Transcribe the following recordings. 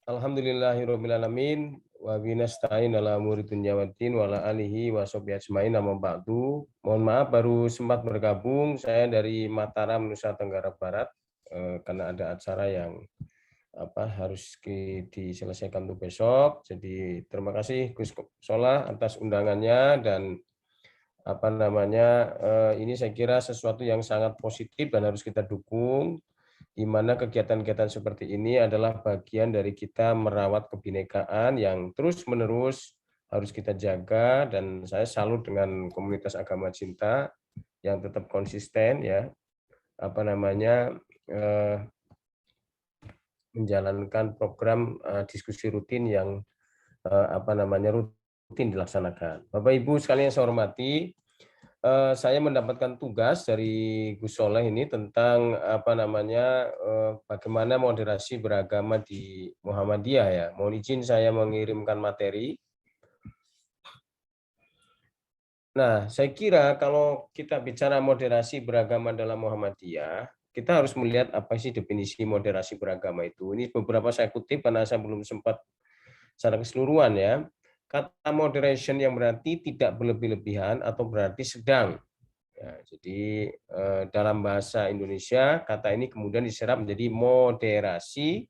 Alhamdulillahirabbil alamin wa binasta'in ala umuri dunya waddin wa ala alihi wa sahbihi ajmain amma ba'du. Mohon maaf baru sempat bergabung saya dari Mataram, Nusa Tenggara Barat karena ada acara yang harus diselesaikan untuk besok. Jadi terima kasih Gus Solah atas undangannya dan ini saya kira sesuatu yang sangat positif dan harus kita dukung, di mana kegiatan-kegiatan seperti ini adalah bagian dari kita merawat kebinekaan yang terus-menerus harus kita jaga, dan saya salut dengan komunitas agama cinta yang tetap konsisten ya menjalankan program diskusi rutin yang rutin dilaksanakan. Bapak Ibu sekalian yang saya hormati, saya mendapatkan tugas dari Gus Soleh ini tentang bagaimana moderasi beragama di Muhammadiyah ya. Mohon izin saya mengirimkan materi. Nah, saya kira kalau kita bicara moderasi beragama dalam Muhammadiyah, kita harus melihat apa sih definisi moderasi beragama itu. Ini beberapa saya kutip karena saya belum sempat secara keseluruhan ya. Kata moderation yang berarti tidak berlebih-lebihan atau berarti sedang. Ya, jadi dalam bahasa Indonesia kata ini kemudian diserap menjadi moderasi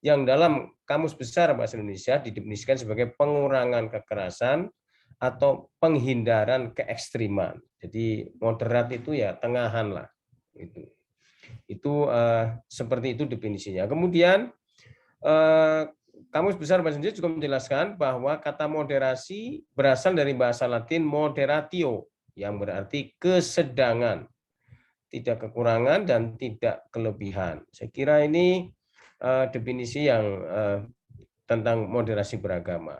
yang dalam Kamus Besar Bahasa Indonesia didefinisikan sebagai pengurangan kekerasan atau penghindaran keekstriman. Jadi moderat itu ya tengahan lah. Itu seperti itu definisinya. Kemudian Kamus Besar Bahasa Indonesia juga menjelaskan bahwa kata moderasi berasal dari bahasa Latin moderatio, yang berarti kesedangan, tidak kekurangan dan tidak kelebihan. Saya kira ini definisi yang tentang moderasi beragama.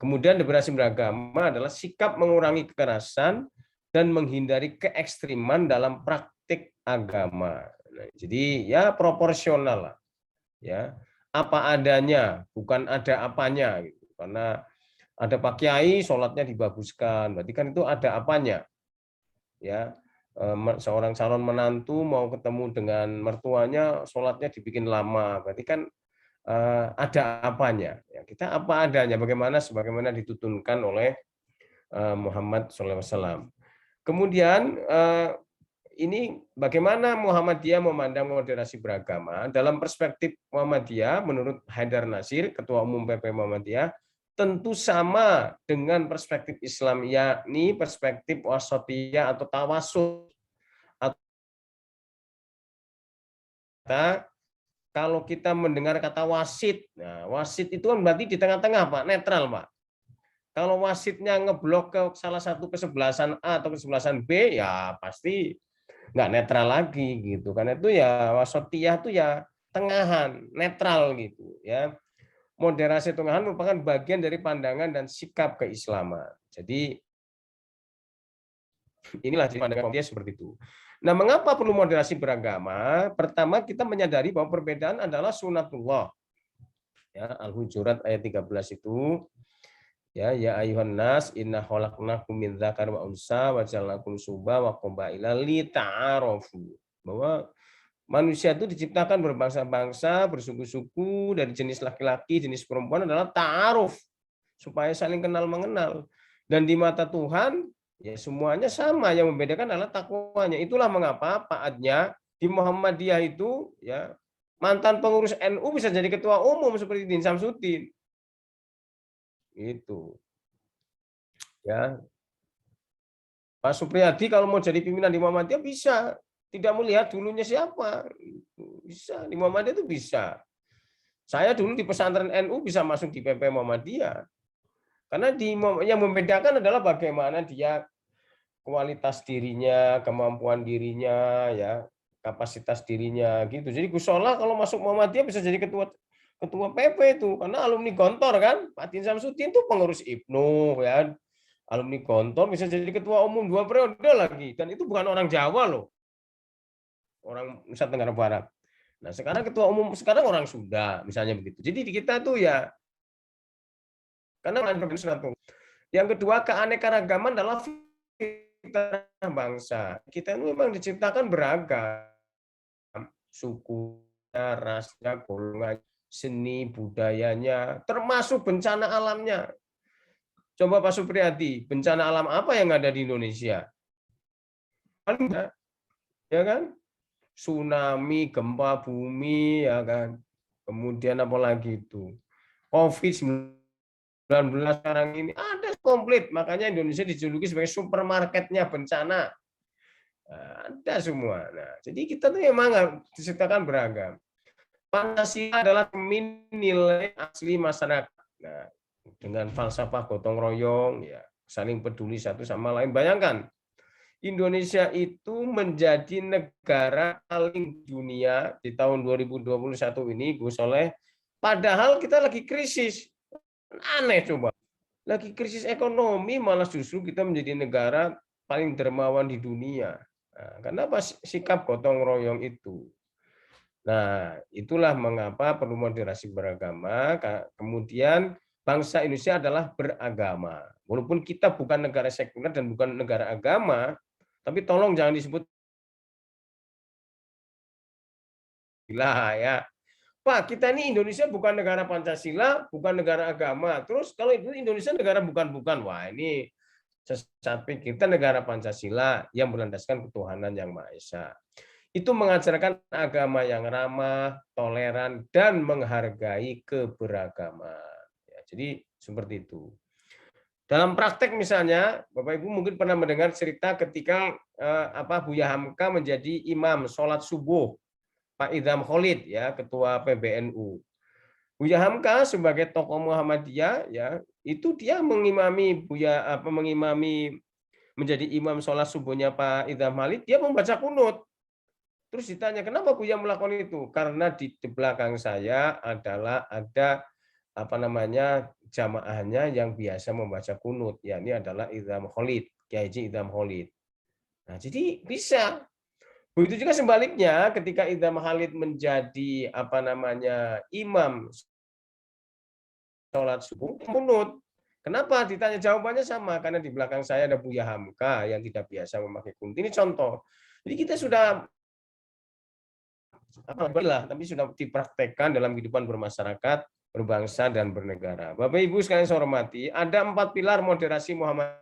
Kemudian moderasi beragama adalah sikap mengurangi kekerasan dan menghindari keekstriman dalam praktik agama. Nah, jadi ya proporsional lah, ya apa adanya, bukan ada apanya gitu. Karena ada Pak Kiai sholatnya dibaguskan, berarti kan itu ada apanya. Ya, seorang calon menantu mau ketemu dengan mertuanya, sholatnya dibikin lama, berarti kan ada apanya. Ya, kita apa adanya, sebagaimana ditutunkan oleh Muhammad SAW. Kemudian ini bagaimana Muhammadiyah memandang moderasi beragama. Dalam perspektif Muhammadiyah, menurut Haidar Nasir, Ketua Umum PP Muhammadiyah, tentu sama dengan perspektif Islam, yakni perspektif wasatiyah atau tawasul. Kalau kita mendengar kata wasit, nah wasit itu kan berarti di tengah-tengah, Pak, netral, Pak. Kalau wasitnya ngeblok ke salah satu kesebelasan A atau kesebelasan B, ya pasti nggak netral lagi gitu. Karena itu ya wasatiyah itu ya tengahan, netral gitu ya. Moderasi tengahan merupakan bagian dari pandangan dan sikap keislaman. Jadi inilah pandangan dia seperti itu. Nah, mengapa perlu moderasi beragama? Pertama, kita menyadari bahwa perbedaan adalah sunatullah. Ya, Al-Hujurat ayat 13 itu, ya ayuhan nas inna khalaqnakum min dzakar wa unsa wa ja'alnakum syu'uban wa qabaila lita'arafu. Bahwa manusia itu diciptakan berbangsa-bangsa, bersuku-suku, dari jenis laki-laki, jenis perempuan adalah ta'aruf, supaya saling kenal mengenal. Dan di mata Tuhan, ya semuanya sama, yang membedakan adalah takwanya. Itulah mengapa paatnya di Muhammadiyah itu ya mantan pengurus NU bisa jadi ketua umum seperti Din Samsudin. Itu. Ya. Pak Supriyadi kalau mau jadi pimpinan di Muhammadiyah bisa, tidak melihat dulunya siapa. Bisa, di Muhammadiyah itu bisa. Saya dulu di pesantren NU bisa masuk di PP Muhammadiyah. Karena yang membedakan adalah bagaimana dia kualitas dirinya, kemampuan dirinya, ya, kapasitas dirinya gitu. Jadi Gus Solah kalau masuk Muhammadiyah bisa jadi ketua PP itu karena alumni Gontor kan. Pak Din Samsudin itu pengurus IPNU ya. Alumni Gontor bisa jadi ketua umum 2 periode lagi, dan itu bukan orang Jawa loh. Orang Nusa Tenggara Barat. Nah, sekarang ketua umum sekarang orang Sunda misalnya begitu. Jadi di kita tuh ya karena yang kedua, keanekaragaman adalah fitrah bangsa. Kita ini memang diciptakan beragam, suku, rasnya, golongan. seni budayanya, termasuk bencana alamnya. Coba Pak Supriyadi, bencana alam apa yang ada di Indonesia? Ada, ya kan? Tsunami, gempa bumi, ya kan? Kemudian apa lagi itu? COVID-19 sekarang ini ada komplit. Makanya Indonesia dijuluki sebagai supermarketnya bencana. Nah, ada semua. Nah, jadi kita tuh memang diciptakan beragam. Pancasila adalah nilai asli masyarakat. Nah, dengan falsafah gotong royong, ya saling peduli satu sama lain. Bayangkan, Indonesia itu menjadi negara paling dunia di tahun 2021 ini, Gus Soleh. Padahal kita lagi krisis. Aneh coba. Lagi krisis ekonomi, malah justru kita menjadi negara paling dermawan di dunia. Nah, kenapa sikap gotong royong itu? Nah, itulah mengapa perlu moderasi beragama. Kemudian bangsa Indonesia adalah beragama. Walaupun kita bukan negara sekuler dan bukan negara agama, tapi tolong jangan disebut gila ya. Pak, kita ini Indonesia bukan negara Pancasila, bukan negara agama. Terus kalau itu Indonesia negara bukan-bukan, wah ini sesat pikir. Kita negara Pancasila yang berlandaskan ketuhanan yang Maha Esa. Itu mengajarkan agama yang ramah, toleran, dan menghargai keberagaman. Ya, jadi seperti itu. Dalam praktek misalnya, Bapak Ibu mungkin pernah mendengar cerita ketika Buya Hamka menjadi imam sholat subuh, Pak Idham Khalid ya, ketua PBNU. Buya Hamka sebagai tokoh Muhammadiyah ya, itu dia mengimami menjadi imam sholat subuhnya Pak Idham Khalid, dia membaca kunut. Terus ditanya, kenapa Buya melakukan itu? Karena di belakang saya adalah ada jamaahnya yang biasa membaca kunut, yakni adalah Idham Khalid, Kiai Haji Idham Khalid. Nah, jadi bisa. Begitu juga sebaliknya, ketika Idham Khalid menjadi imam sholat subuh, kunut. Kenapa? Ditanya jawabannya sama, karena di belakang saya ada Buya Hamka yang tidak biasa memakai kunut. Ini contoh. Jadi kita sudah tapi sudah dipraktekkan dalam kehidupan bermasyarakat, berbangsa, dan bernegara. Bapak Ibu sekalian saya hormati, ada 4 pilar moderasi Muhammadiyah.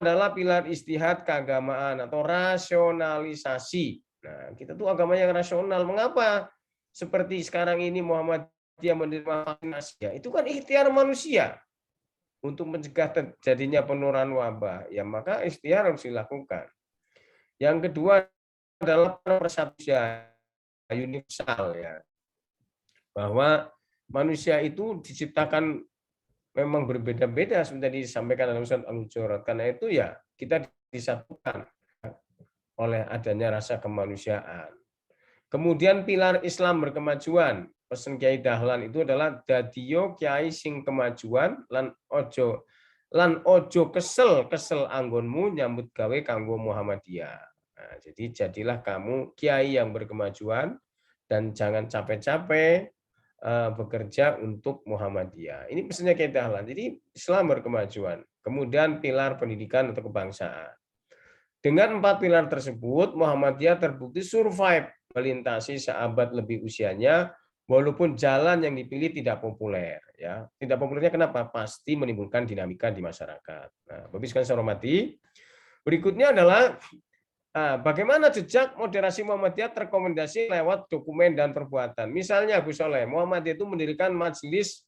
Adalah pilar istihad keagamaan atau rasionalisasi. Nah, kita tuh agama yang rasional. Mengapa? Seperti sekarang ini Muhammadiyah menerima vaksinasi. Ya, itu kan ikhtiar manusia untuk mencegah terjadinya penularan wabah. Ya, maka ikhtiar harus dilakukan. Yang kedua adalah persatuan universal ya, bahwa manusia itu diciptakan memang berbeda-beda seperti disampaikan dalam surat Al-Hujurat. Karena itu ya kita disatukan oleh adanya rasa kemanusiaan. Kemudian pilar Islam berkemajuan, pesan Kiai Dahlan itu adalah dadiyo kiai sing kemajuan lan ojo kesel anggonmu nyambut gawe kanggo Muhammadiyah. Nah, jadi jadilah kamu kiai yang berkemajuan dan jangan capek-capek bekerja untuk Muhammadiyah. Ini pesannya Kiai Dahlan. Jadi Islam berkemajuan. Kemudian pilar pendidikan atau kebangsaan. Dengan 4 pilar tersebut, Muhammadiyah terbukti survive melintasi seabad lebih usianya, walaupun jalan yang dipilih tidak populer. Ya, tidak populernya kenapa? Pasti menimbulkan dinamika di masyarakat. Nah, Bapak sekalian saya hormati, berikutnya adalah bagaimana jejak moderasi Muhammadiyah terrekomendasi lewat dokumen dan perbuatan. Misalnya, Gus Soleh, Muhammadiyah itu mendirikan Majelis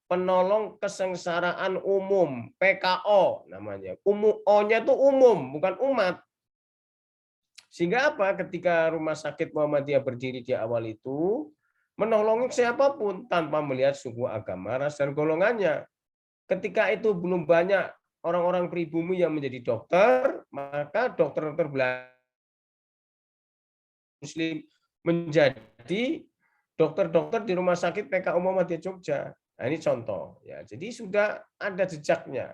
Penolong Kesengsaraan Umum, PKO namanya. O-nya itu umum, bukan umat. Sehingga apa? Ketika Rumah Sakit Muhammadiyah berdiri di awal itu, menolong siapapun tanpa melihat suku, agama, ras, dan golongannya. Ketika itu belum banyak orang-orang pribumi yang menjadi dokter, maka dokter-dokter Muslim menjadi dokter-dokter di Rumah Sakit PKU Muhammadiyah Jogja. Nah, ini contoh ya. Jadi sudah ada jejaknya.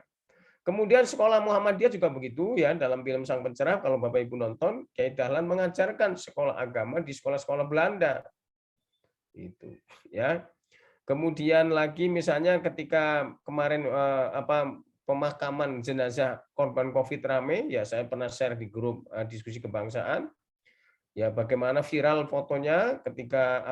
Kemudian sekolah Muhammadiyah juga begitu ya, dalam film Sang Pencerah kalau Bapak Ibu nonton, Kiai Dahlan mengajarkan sekolah agama di sekolah-sekolah Belanda. Itu ya. Kemudian lagi misalnya ketika kemarin pemakaman jenazah korban Covid rame, ya saya pernah share di grup diskusi kebangsaan. Ya, bagaimana viral fotonya ketika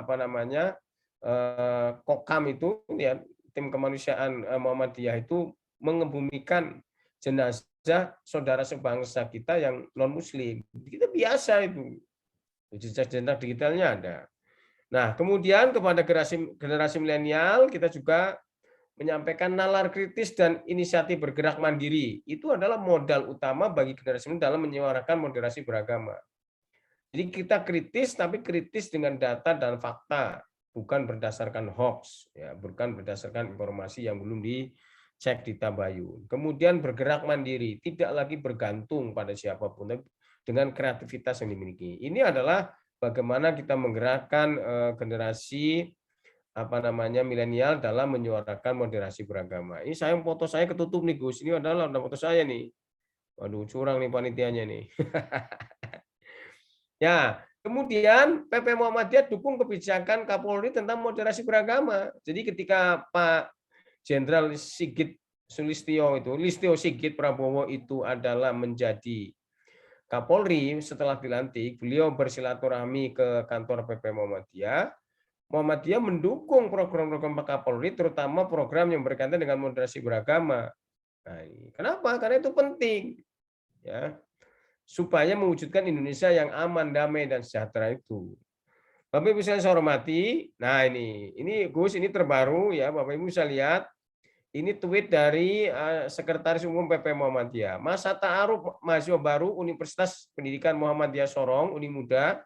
Kokam itu ya, tim kemanusiaan Muhammadiyah itu mengebumikan jenazah saudara sebangsa kita yang non muslim. Kita biasa itu. Jejak digitalnya ada. Nah, kemudian kepada generasi milenial kita juga menyampaikan nalar kritis dan inisiatif bergerak mandiri. Itu adalah modal utama bagi generasi ini dalam menyuarakan moderasi beragama. Jadi kita kritis, tapi kritis dengan data dan fakta, bukan berdasarkan hoax, ya, bukan berdasarkan informasi yang belum dicek di tabayun. Kemudian bergerak mandiri, tidak lagi bergantung pada siapapun, dengan kreativitas yang dimiliki. Ini adalah bagaimana kita menggerakkan generasi milenial dalam menyuarakan moderasi beragama. Ini foto saya ketutup nih Gus. Ini adalah foto saya nih. Waduh, curang nih panitianya nih. Ya, kemudian PP Muhammadiyah dukung kebijakan Kapolri tentang moderasi beragama. Jadi ketika Pak Jenderal Listio Sigit Prabowo itu adalah menjadi Kapolri setelah dilantik, beliau bersilaturahmi ke kantor PP Muhammadiyah. Muhammadiyah mendukung program-program Pak Kapolri, terutama program yang berkaitan dengan moderasi beragama. Nah, kenapa? Karena itu penting, ya, supaya mewujudkan Indonesia yang aman, damai, dan sejahtera itu. Bapak Ibu saya hormati, nah ini Gus, ini terbaru ya, Bapak Ibu bisa lihat, ini tweet dari Sekretaris Umum PP Muhammadiyah. Masa Ta'aruf mahasiswa baru Universitas Pendidikan Muhammadiyah Sorong, Unimuda,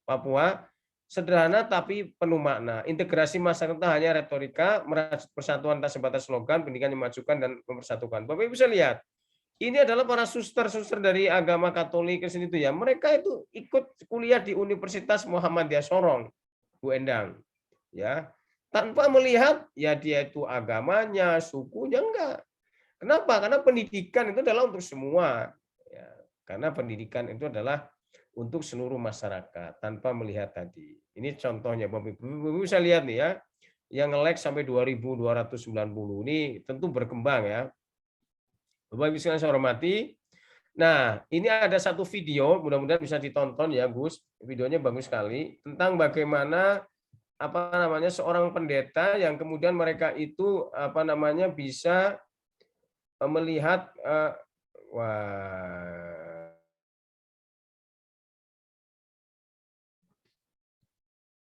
Papua, sederhana tapi penuh makna. Integrasi masyarakat hanya retorika, merajut persatuan tak sebatas slogan, pendidikan dimajukan dan mempersatukan. Bapak Ibu bisa lihat, ini adalah para suster-suster dari agama Katolik Kristen itu ya. Mereka itu ikut kuliah di Universitas Muhammadiyah Sorong, Bu Endang. Ya, tanpa melihat ya dia itu agamanya, sukunya, enggak. Kenapa? Karena pendidikan itu adalah untuk semua. Ya, karena pendidikan itu adalah untuk seluruh masyarakat tanpa melihat tadi. Ini contohnya Bapak Ibu bisa lihat nih ya. Yang nge-like sampai 2.290 ini tentu berkembang ya. Bapak Ibu sekalian saya hormati. Nah, ini ada satu video, mudah-mudahan bisa ditonton ya, Gus. Videonya bagus sekali tentang bagaimana seorang pendeta yang kemudian mereka itu bisa melihat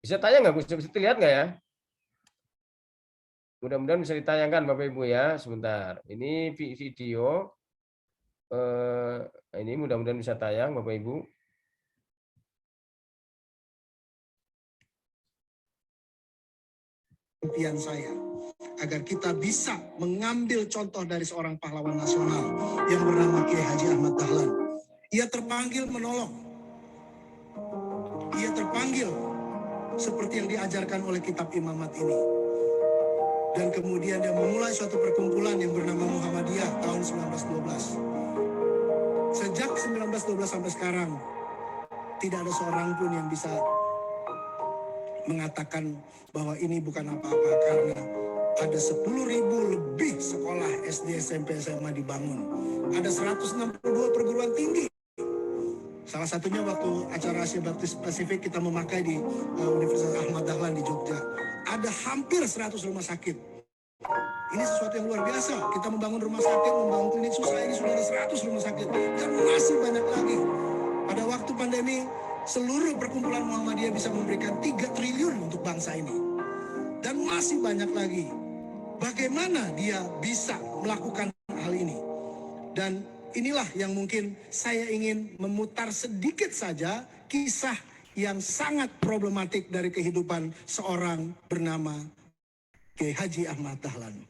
bisa tayang nggak, Gus? Bisa dilihat nggak ya? Mudah-mudahan bisa ditayangkan Bapak Ibu ya. Sebentar. Ini video. Ini mudah-mudahan bisa tayang Bapak Ibu. Impian saya agar kita bisa mengambil contoh dari seorang pahlawan nasional yang bernama Kiai Haji Ahmad Dahlan. Ia terpanggil menolong. Ia terpanggil seperti yang diajarkan oleh kitab Imamat ini. Dan kemudian dia memulai suatu perkumpulan yang bernama Muhammadiyah tahun 1912. Sejak 1912 sampai sekarang, tidak ada seorang pun yang bisa mengatakan bahwa ini bukan apa-apa, karena ada 10.000 lebih sekolah SD, SMP, SMA dibangun. Ada 162 perguruan tinggi. Salah satunya waktu acara Asia Baptis Pasifik kita memakai di Universitas Ahmad Dahlan di Jogja. Ada hampir 100 rumah sakit. Ini sesuatu yang luar biasa. Kita membangun rumah sakit, membangun klinik susah, ini sudah ada 100 rumah sakit. Dan masih banyak lagi. Pada waktu pandemi, seluruh perkumpulan Muhammadiyah bisa memberikan 3 triliun untuk bangsa ini. Dan masih banyak lagi. Bagaimana dia bisa melakukan hal ini? Dan inilah yang mungkin saya ingin memutar sedikit saja kisah yang sangat problematik dari kehidupan seorang bernama Kiai Haji Ahmad Dahlan.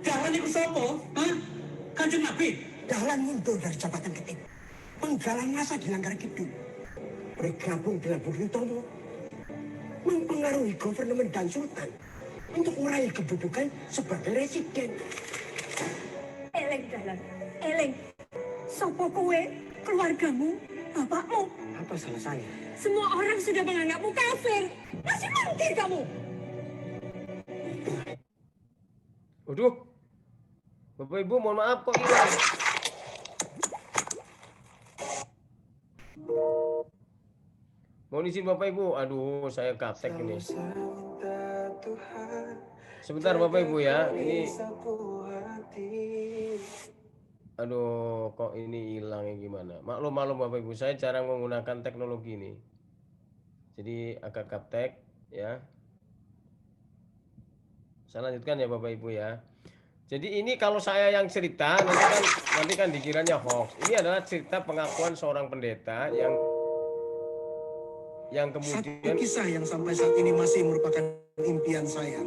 Dahlan itu siapa? Kanjeng Nabi. Dahlan mundur dari jabatan ketim, menggalang masa di Langgar Kidul, bergabung dengan Budi Utomo, mempengaruhi governmen dan sultan untuk meraih kedudukan sebagai residen. Eleng Dahlan, eleng. Sopo kowe, keluargamu, bapakmu. Apa salah saya? Semua orang sudah menganggapmu kafir. Masih mungkin kamu. Waduh, Bapak Ibu mohon maaf kok hilang. Mohon izin Bapak Ibu, aduh saya gaptek ini. Sebentar Bapak Ibu ya, ini aduh kok ini hilangnya gimana. Maklum Bapak Ibu, saya jarang menggunakan teknologi ini. Jadi agak gaptek ya. Saya lanjutkan ya Bapak Ibu ya. Jadi ini kalau saya yang cerita nanti kan dikiranya hoax. Ini adalah cerita pengakuan seorang pendeta yang kemudian satu kisah yang sampai saat ini masih merupakan impian saya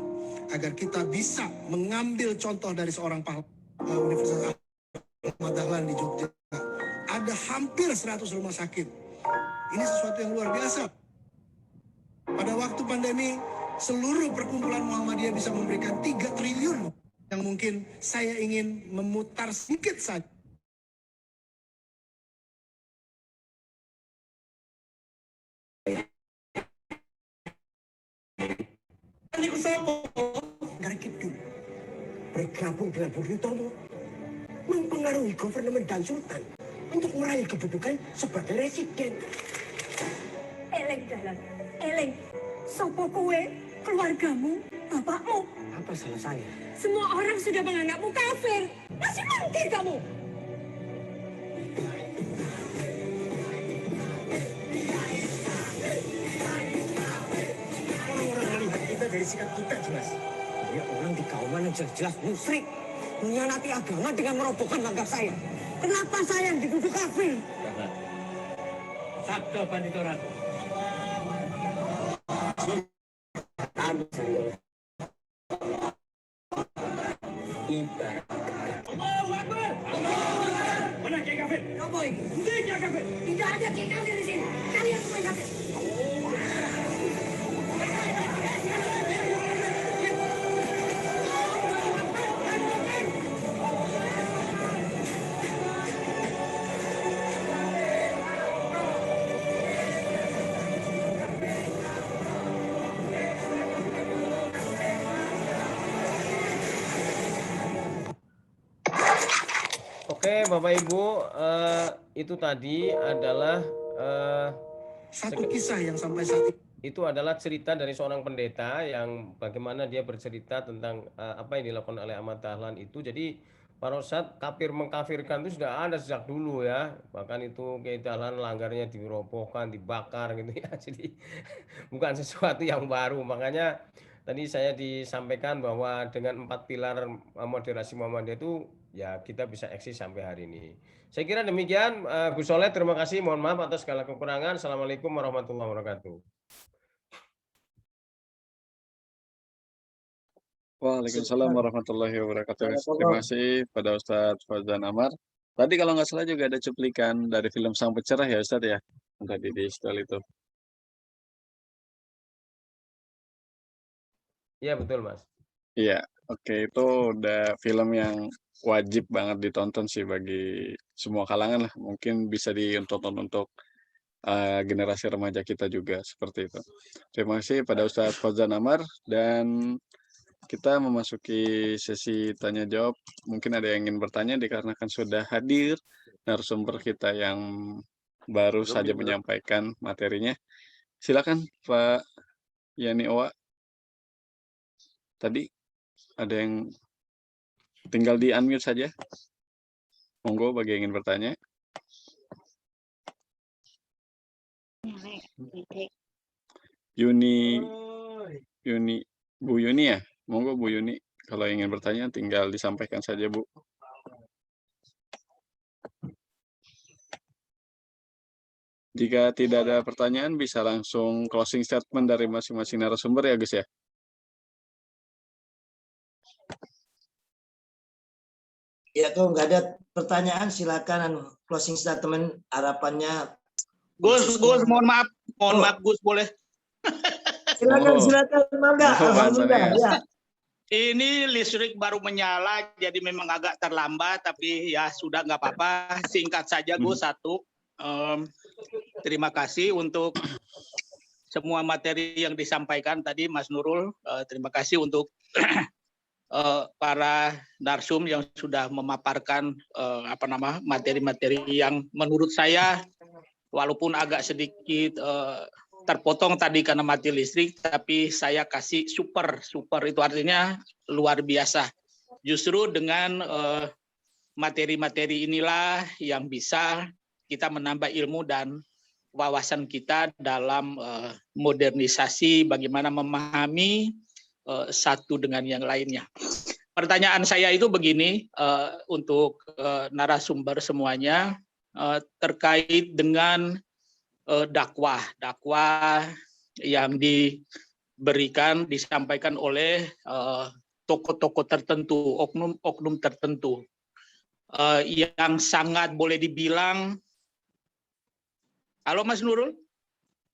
agar kita bisa mengambil contoh dari seorang pahlawan Universitas Ahmad Dahlan di Jogja. Ada hampir 100 rumah sakit. Ini sesuatu yang luar biasa. Pada waktu pandemi, seluruh perkumpulan Muhammadiyah bisa memberikan 3 triliun yang mungkin saya ingin memutar sedikit saja. Dari Kidul bergabung dengan Budi Utomo mempengaruhi government dan sultan untuk meraih kedudukan sebagai residen. Eleng Dahlan, eleng. Sopo kowe, keluargamu, bapakmu. Apa salah saya? Semua orang sudah menganggapmu kafir. Masih mungkin kamu. Orang-orang melihat kita dari sikap kita jelas. Dia orang di kauman yang jelas-jelas musyrik, mengkhianati agama dengan merobohkan langkah saya. Kenapa saya yang dituduh kafir? Sabda Pandito Ratu. Mana Kiai Kafir? Apa ini? Ini Kiai Kafir. Tidak ada Kiai kafir di sini. Kalian semua yang kafir. Oke, Bapak Ibu, itu tadi adalah Satu kisah yang sampai saat ini itu adalah cerita dari seorang pendeta yang bagaimana dia bercerita tentang apa yang dilakukan oleh Ahmad Dahlan itu. Jadi pada saat kafir mengkafirkan itu sudah ada sejak dulu ya. Bahkan itu Kiai Dahlan langgarnya dirobohkan, dibakar gitu ya. Jadi bukan sesuatu yang baru. Makanya tadi saya disampaikan bahwa dengan 4 pilar moderasi Muhammadiyah itu ya kita bisa eksis sampai hari ini. Saya kira demikian, Gus Soleh, terima kasih. Mohon maaf atas segala kekurangan. Assalamualaikum warahmatullahi wabarakatuh. Waalaikumsalam warahmatullahi wabarakatuh. Terima kasih pada Ustadz Fauzan Amar. Tadi kalau nggak salah juga ada cuplikan dari film Sang Pecerah ya Ustadz ya? Yang tadi di setel itu. Iya betul Mas. Iya, oke, itu udah film yang wajib banget ditonton sih bagi semua kalangan lah. Mungkin bisa ditonton untuk generasi remaja kita juga seperti itu. Terima kasih pada Ustadz Fauzan Amar dan kita memasuki sesi tanya jawab. Mungkin ada yang ingin bertanya dikarenakan sudah hadir narasumber kita yang baru saja menyampaikan materinya. Silakan Pak Yani Owa. Tadi ada yang tinggal di unmute saja. Monggo bagi yang ingin bertanya. Bu Yuni ya? Monggo Bu Yuni, kalau ingin bertanya tinggal disampaikan saja Bu. Jika tidak ada pertanyaan bisa langsung closing statement dari masing-masing narasumber ya Gus ya? Ya, kalau nggak ada pertanyaan silakan closing statement harapannya. Gus, mohon maaf Gus boleh. Silakan, Mangga. Alhamdulillah. Ya. Ini listrik baru menyala, jadi memang agak terlambat, tapi ya sudah nggak apa-apa. Singkat saja Gus, satu. Terima kasih untuk semua materi yang disampaikan tadi Mas Nurul. Terima kasih untuk para narsum yang sudah memaparkan materi-materi yang menurut saya walaupun agak sedikit terpotong tadi karena mati listrik, tapi saya kasih super itu artinya luar biasa. Justru dengan materi-materi inilah yang bisa kita menambah ilmu dan wawasan kita dalam modernisasi bagaimana memahami satu dengan yang lainnya. Pertanyaan saya itu begini untuk narasumber semuanya terkait dengan dakwah yang disampaikan oleh tokoh-tokoh tertentu, oknum tertentu yang sangat boleh dibilang. Halo Mas Nurul?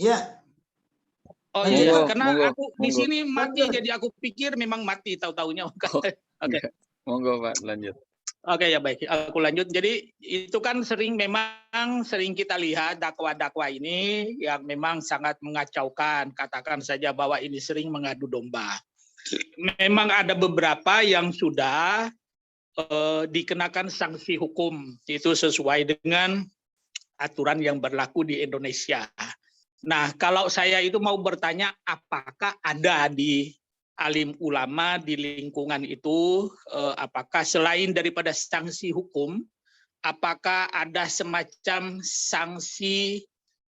Ya. Oh iya, karena aku di sini mati, jadi aku pikir memang mati tahu-taunya. Oke. Monggo Pak, lanjut. Oke ya baik, aku lanjut. Jadi itu kan memang sering kita lihat dakwah-dakwah ini yang memang sangat mengacaukan. Katakan saja bahwa ini sering mengadu domba. Memang ada beberapa yang sudah dikenakan sanksi hukum, itu sesuai dengan aturan yang berlaku di Indonesia. Nah, kalau saya itu mau bertanya, apakah ada di alim ulama di lingkungan itu, apakah selain daripada sanksi hukum, apakah ada semacam sanksi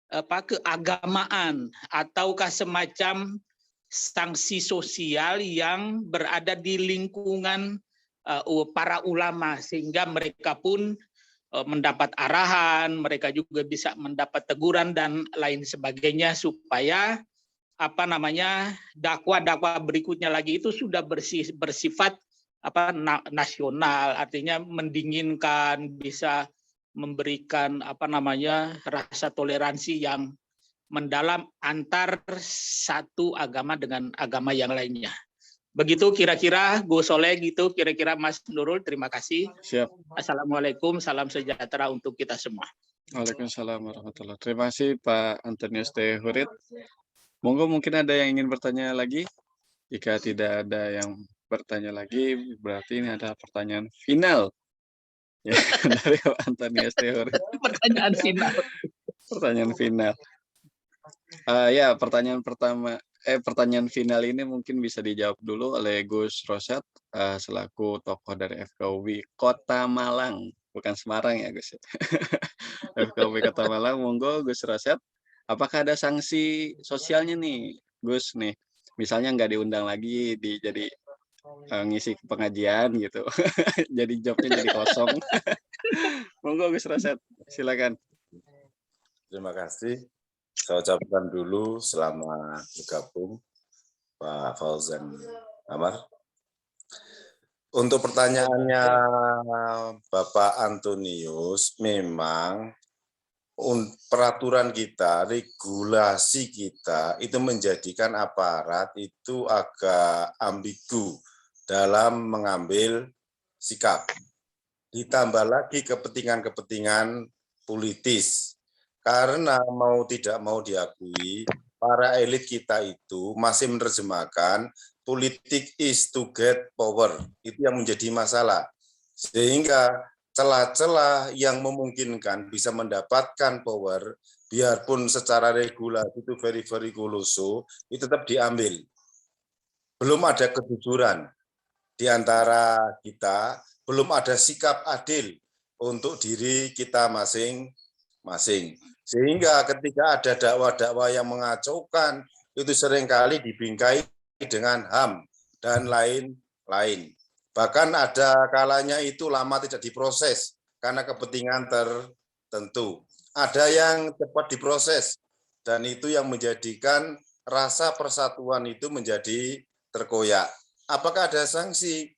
keagamaan ataukah semacam sanksi sosial yang berada di lingkungan para ulama sehingga mereka pun mendapat arahan, mereka juga bisa mendapat teguran dan lain sebagainya supaya dakwah berikutnya lagi itu sudah bersifat nasional, artinya mendinginkan, bisa memberikan rasa toleransi yang mendalam antar satu agama dengan agama yang lainnya. Begitu kira-kira Gus Soleh gitu, kira-kira Mas Nurul, terima kasih. Siap. Assalamualaikum, salam sejahtera untuk kita semua. Waalaikumsalam warahmatullahi wabarakatuh. Terima kasih Pak Antonius T. Hurit. Monggo mungkin ada yang ingin bertanya lagi. Jika tidak ada yang bertanya lagi, berarti ini adalah pertanyaan final ya, dari Pak Antonius T. Hurit. Pertanyaan final. Pertanyaan final. Ya, pertanyaan final ini mungkin bisa dijawab dulu oleh Gus Rosyad selaku tokoh dari FKUI Kota Malang, bukan Semarang ya Gus. FKUI Kota Malang, monggo Gus Rosyad. Apakah ada sanksi sosialnya nih, Gus nih? Misalnya nggak diundang lagi jadi ngisi pengajian gitu, jadi jobnya jadi kosong. Monggo Gus Rosyad, silakan. Terima kasih. Saya ucapkan dulu selamat bergabung Pak Fauzan Amar. Untuk pertanyaannya Bapak Antonius, memang peraturan kita, regulasi kita itu menjadikan aparat itu agak ambigu dalam mengambil sikap. Ditambah lagi kepentingan-kepentingan politis. Karena mau tidak mau diakui, para elit kita itu masih menerjemahkan politik is to get power. Itu yang menjadi masalah. Sehingga celah-celah yang memungkinkan bisa mendapatkan power, biarpun secara regulasi itu very koloso, itu tetap diambil. Belum ada kejujuran di antara kita, belum ada sikap adil untuk diri kita masing-masing. Sehingga ketika ada dakwah-dakwah yang mengacaukan, itu seringkali dibingkai dengan HAM dan lain-lain. Bahkan ada kalanya itu lama tidak diproses karena kepentingan tertentu. Ada yang cepat diproses dan itu yang menjadikan rasa persatuan itu menjadi terkoyak. Apakah ada sanksi?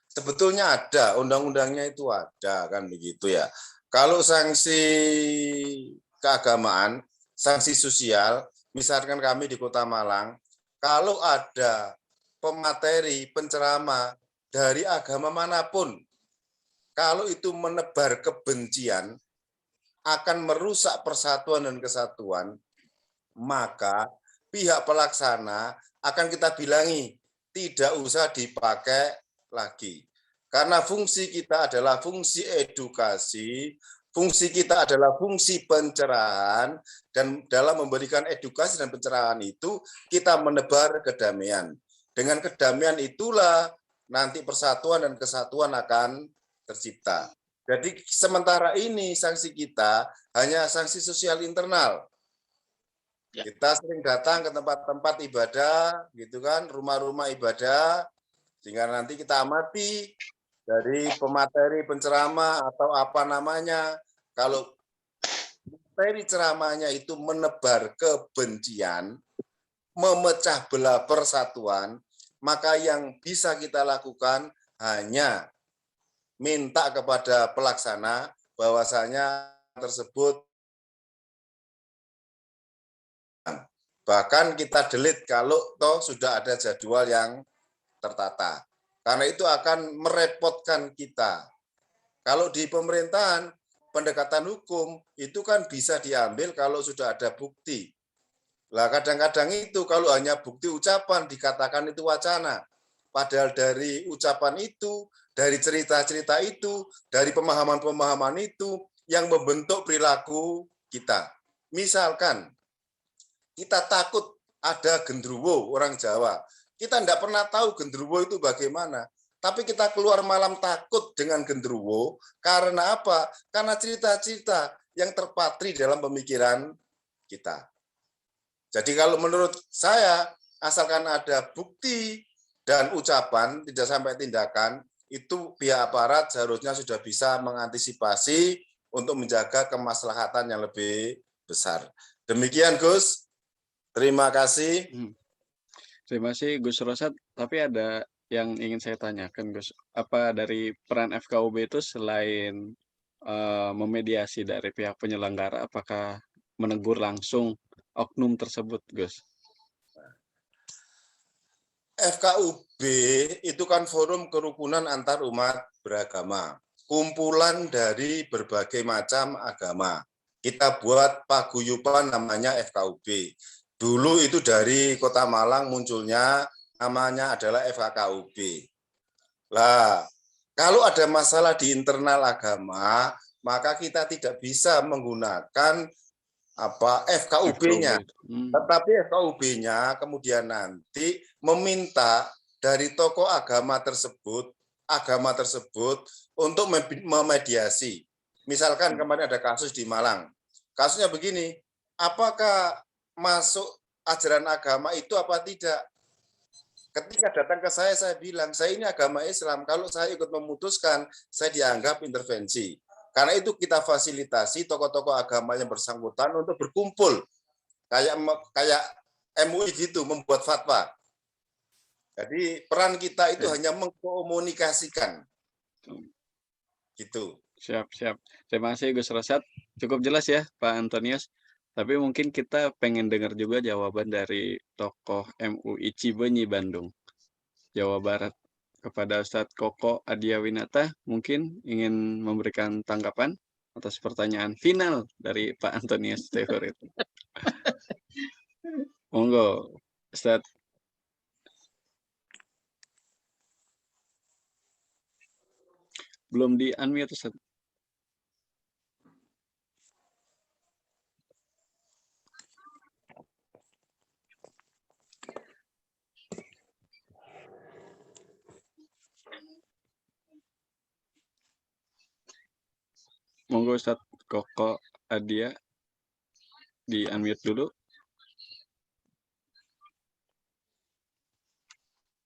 Sebetulnya ada, undang-undangnya itu ada kan begitu ya. Kalau sanksi keagamaan, sanksi sosial, misalkan kami di Kota Malang, kalau ada pemateri, penceramah dari agama manapun, kalau itu menebar kebencian, akan merusak persatuan dan kesatuan, maka pihak pelaksana akan kita bilangi, tidak usah dipakai lagi. Karena fungsi kita adalah fungsi edukasi, fungsi kita adalah fungsi pencerahan, dan dalam memberikan edukasi dan pencerahan itu kita menebar kedamaian. Dengan kedamaian itulah nanti persatuan dan kesatuan akan tercipta. Jadi sementara ini sanksi kita hanya sanksi sosial internal. Kita sering datang ke tempat-tempat ibadah, gitu kan, rumah-rumah ibadah, sehingga nanti kita amati dari pemateri penceramah atau apa namanya, kalau materi ceramahnya itu menebar kebencian, memecah belah persatuan, maka yang bisa kita lakukan hanya minta kepada pelaksana bahwasanya tersebut, bahkan kita delete kalau toh sudah ada jadwal yang tertata. Karena itu akan merepotkan kita. Kalau di pemerintahan, pendekatan hukum itu kan bisa diambil kalau sudah ada bukti. Lah kadang-kadang itu kalau hanya bukti ucapan dikatakan itu wacana. Padahal dari ucapan itu, dari cerita-cerita itu, dari pemahaman-pemahaman itu yang membentuk perilaku kita. Misalkan kita takut ada genderuwo orang Jawa. Kita tidak pernah tahu genderuwo itu bagaimana. Tapi kita keluar malam takut dengan genderuwo. Karena apa? Karena cerita-cerita yang terpatri dalam pemikiran kita. Jadi kalau menurut saya, asalkan ada bukti dan ucapan, tidak sampai tindakan, itu pihak aparat seharusnya sudah bisa mengantisipasi untuk menjaga kemaslahatan yang lebih besar. Demikian Gus. Terima kasih. Terima kasih Gus Rosad. Tapi ada yang ingin saya tanyakan Gus. Apa dari peran FKUB itu selain memediasi dari pihak penyelenggara, apakah menegur langsung oknum tersebut Gus? FKUB itu kan forum kerukunan antar umat beragama. Kumpulan dari berbagai macam agama. Kita buat paguyuban namanya FKUB. Dulu itu dari Kota Malang munculnya namanya adalah FKUB. Lah, kalau ada masalah di internal agama, maka kita tidak bisa menggunakan FKUB-nya. Tetapi FKUB-nya kemudian nanti meminta dari tokoh agama tersebut untuk memediasi. Misalkan kemarin ada kasus di Malang. Kasusnya begini, apakah masuk ajaran agama itu apa tidak? Ketika datang ke saya bilang, saya ini agama Islam, kalau saya ikut memutuskan, saya dianggap intervensi. Karena itu kita fasilitasi tokoh-tokoh agama yang bersangkutan untuk berkumpul. Kayak MUI gitu, membuat fatwa. Jadi peran kita itu hanya mengkomunikasikan. Gitu. Siap. Terima kasih Gus Rosad. Cukup jelas ya Pak Antonius. Tapi mungkin kita pengen dengar juga jawaban dari tokoh MUI Cibeunyi Bandung, Jawa Barat. Kepada Ustadz Koko Adiawinata, mungkin ingin memberikan tanggapan atas pertanyaan final dari Pak Antonius Tehurit. Monggo, Ustadz. Belum di-unmute, Ustadz. Monggo Ustadz Koko Adia di-unmute dulu.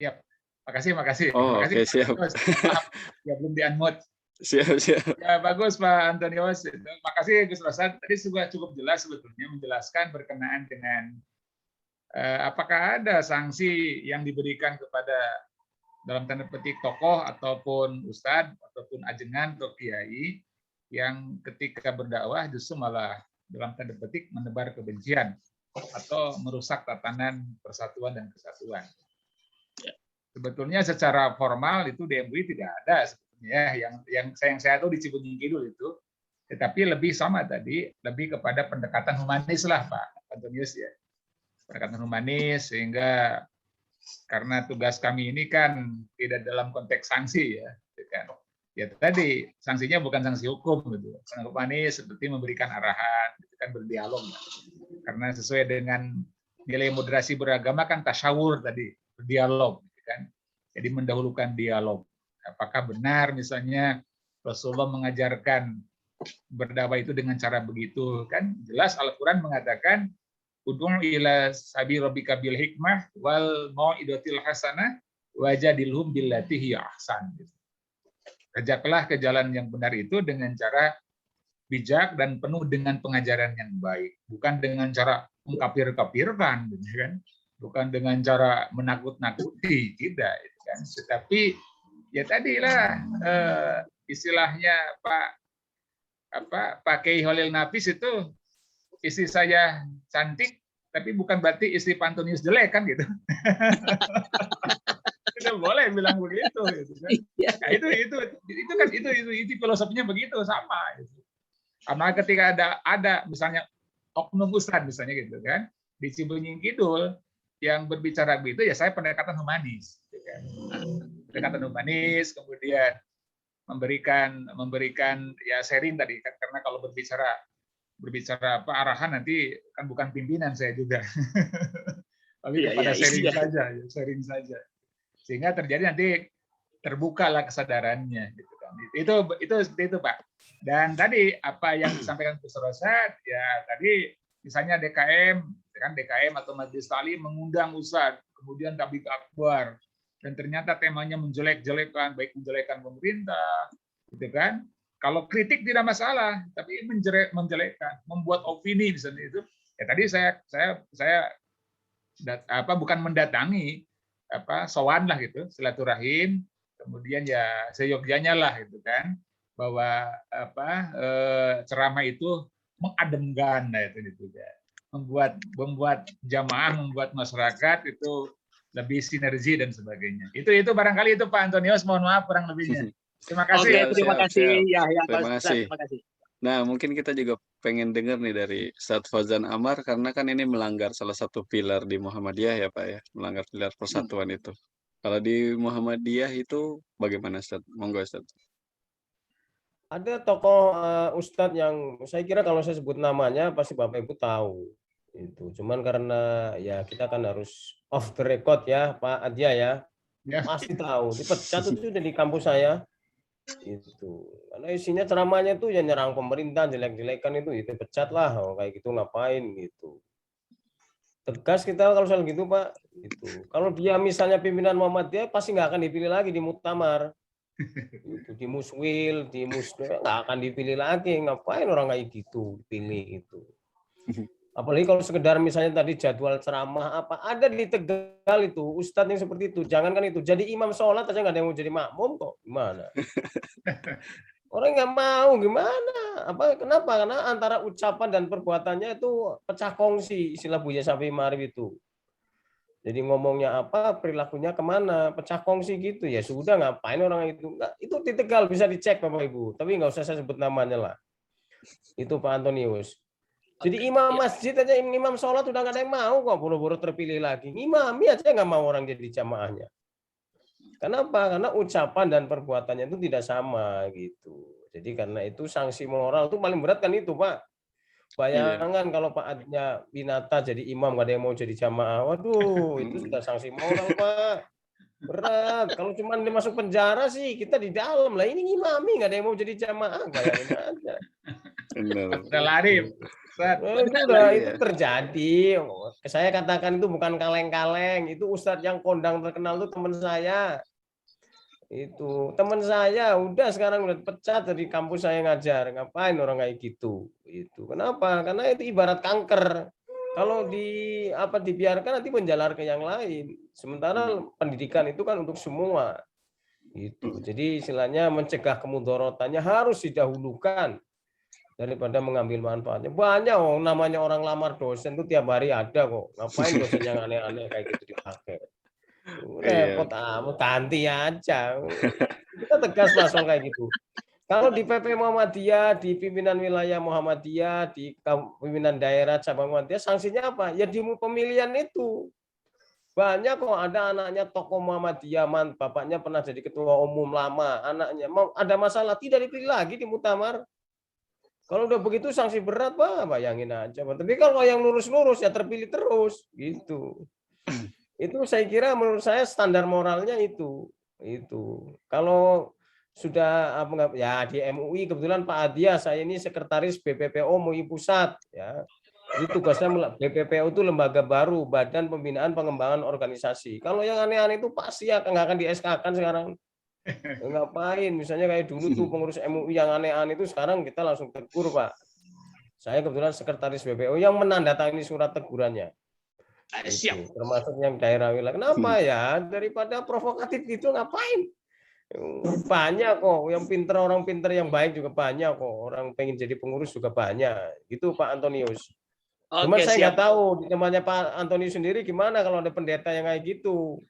Siap. Makasih. Oh, oke, siap. Ya belum di-unmute. Siap. Ya bagus Pak Antonius. Makasih Gus Rosad. Tadi sudah cukup jelas sebetulnya menjelaskan berkenaan dengan apakah ada sanksi yang diberikan kepada dalam tanda petik tokoh ataupun ustadz ataupun ajengan atau kiai yang ketika berdakwah justru malah dalam tanda petik menebar kebencian atau merusak tatanan persatuan dan kesatuan. Sebetulnya secara formal itu di MUI tidak ada sebetulnya yang saya tahu di Cibeunyi Kidul itu, tetapi lebih sama tadi, lebih kepada pendekatan humanis lah Pak Antonius ya. Pendekatan humanis sehingga karena tugas kami ini kan tidak dalam konteks sanksi ya, gitu kan. Ya tadi sanksinya bukan sanksi hukum gitu. Penanggup manis seperti memberikan arahan, gitu kan, berdialog. Karena sesuai dengan nilai moderasi beragama kan tasyawur tadi, berdialog, gitu kan. Jadi mendahulukan dialog. Apakah benar misalnya Rasulullah mengajarkan berdakwah itu dengan cara begitu? Kan jelas Al-Quran mengatakan ud'u ila sabi rabbika bil hikmah wal mau'idatil hasanah wajadilhum billati hiya ahsan. Ajaklah ke jalan yang benar itu dengan cara bijak dan penuh dengan pengajaran yang baik, bukan dengan cara mengkafir-kafirkan, gitu kan? Bukan dengan cara menakut-nakuti, tidak, gitu kan? Tetapi ya tadilah istilahnya Pak Kiai Holil Nafis itu, istri saya cantik, tapi bukan berarti istri Pak Antonius jelek kan gitu. Tidak boleh bilang begitu. Gitu, kan? Nah, itu filosofinya begitu sama. Gitu. Karena ketika ada misalnya oknum ustadz misalnya gitu kan di Cibenying Kidul yang berbicara begitu, ya saya pendekatan humanis. Gitu kan. Pendekatan humanis, kemudian memberikan ya sharing tadi kan, karena kalau berbicara apa arahan nanti kan bukan pimpinan saya juga, tapi kepada sharing saja, sehingga terjadi nanti terbukalah kesadarannya, gitu kan. Itu seperti itu Pak. Dan tadi apa yang disampaikan Gus Rosad, ya tadi misalnya DKM atau Majelis Ta'lim mengundang ustadz, kemudian tabligh akbar, dan ternyata temanya menjelek-jelekan, baik menjelekkan pemerintah, gitu kan. Kalau kritik tidak masalah, tapi menjelekkan, membuat opini misalnya itu, ya tadi saya bukan mendatangi, sowan lah gitu, silaturahim, kemudian ya seyogyanya lah gitu kan, bahwa ceramah itu mengademkan, nah itu gitu ya, membuat jamaah, membuat masyarakat itu lebih sinergi dan sebagainya. Itu barangkali itu Pak Antonius, mohon maaf kurang lebihnya. Terima kasih. Oke, terima kasih. Ya, terima kasih. Nah, mungkin kita juga pengen dengar nih dari Ustadz Fauzan Amar, karena kan ini melanggar salah satu pilar di Muhammadiyah ya Pak ya, melanggar pilar persatuan itu. Kalau di Muhammadiyah itu bagaimana Ustadz? Monggo Ustadz. Ada tokoh Ustadz yang saya kira kalau saya sebut namanya pasti Bapak Ibu tahu. Itu cuman karena ya kita kan harus off the record ya Pak Adya ya. Pasti tahu, dipecat itu udah di kampus saya. Itu karena isinya ceramahnya tuh ya nyerang pemerintah, jelek-jelekan itu pecat lah, kayak gitu ngapain gitu. Tegas kita kalau soal gitu Pak. Itu kalau dia misalnya pimpinan Muhammadiyah pasti nggak akan dipilih lagi di muktamar. Itu di Muswil, di Musda nggak akan dipilih lagi. Ngapain orang kayak gitu dipilih itu. Apalagi kalau sekedar misalnya tadi jadwal ceramah apa ada di Tegal itu ustadz yang seperti itu, jangankan itu jadi imam sholat aja nggak ada yang mau jadi makmum kok, gimana? Orang nggak mau gimana? Kenapa? Karena antara ucapan dan perbuatannya itu pecah kongsi, istilah Buya Syafi'i Ma'arif itu. Jadi ngomongnya apa, perilakunya kemana, pecah kongsi gitu ya sudah, ngapain orang itu? Nggak, itu di Tegal bisa dicek Bapak Ibu, tapi nggak usah saya sebut namanya lah. Itu Pak Antonius. Jadi imam masjid aja, imam sholat udah nggak ada yang mau kok, buru-buru terpilih lagi. Imami aja nggak mau orang jadi jamaahnya. Kenapa? Karena ucapan dan perbuatannya itu tidak sama gitu. Jadi karena itu sanksi moral itu paling berat kan itu Pak. Bayangkan kalau Pak Adnya Winata jadi imam nggak ada yang mau jadi jamaah, waduh itu sudah sanksi moral Pak. Berat. Kalau cuma dia masuk penjara sih kita di dalam lah. Ini imami nggak ada yang mau jadi jamaah, bayangin aja. Udah lari. Itu terjadi. Saya katakan itu bukan kaleng-kaleng. Itu ustadz yang kondang terkenal itu teman saya. Itu teman saya udah sekarang udah pecat dari kampus saya ngajar. Ngapain orang kayak gitu? Itu kenapa? Karena itu ibarat kanker. Kalau dibiarkan nanti menjalar ke yang lain. Sementara pendidikan itu kan untuk semua. Itu. Jadi istilahnya mencegah kemudorotannya harus didahulukan daripada mengambil manfaatnya. Banyak namanya orang lamar dosen itu tiap hari ada kok. Ngapain dosen yang aneh-aneh kayak gitu dipakai? Repot amat, ganti aja. Kita tegas lah soal kayak gitu. Kalau di PP Muhammadiyah, di pimpinan wilayah Muhammadiyah, di pimpinan daerah cabang Muhammadiyah, sanksinya apa? Ya di pemilihan itu. Banyak kok, ada anaknya tokoh Muhammadiyah, bapaknya pernah jadi ketua umum lama, anaknya mau ada masalah tidak dipilih lagi di muktamar. Kalau udah begitu sanksi berat, Pak, bayangin aja. Tapi kalau yang lurus-lurus ya terpilih terus, gitu. Itu saya kira menurut saya standar moralnya itu. Kalau sudah ya di MUI kebetulan Pak Adia, saya ini sekretaris BPPO MUI Pusat ya. Jadi tugasnya BPPO itu lembaga baru, Badan Pembinaan Pengembangan Organisasi. Kalau yang aneh-aneh itu pasti nggak akan di SK-kan sekarang. Ngapain? Misalnya kayak dulu tuh pengurus MUI yang aneh-aneh itu sekarang kita langsung tegur, Pak. Saya kebetulan sekretaris BPO yang menandatangani surat tegurannya. Siap. Termasuk yang daerah wilayah. Kenapa ya? Daripada provokatif gitu ngapain? Banyak kok yang pinter, orang pinter yang baik juga banyak kok. Orang pengen jadi pengurus juga banyak. Gitu Pak Antonius. Cuman saya nggak tahu di temannya Pak Antonius sendiri gimana kalau ada pendeta yang kayak gitu.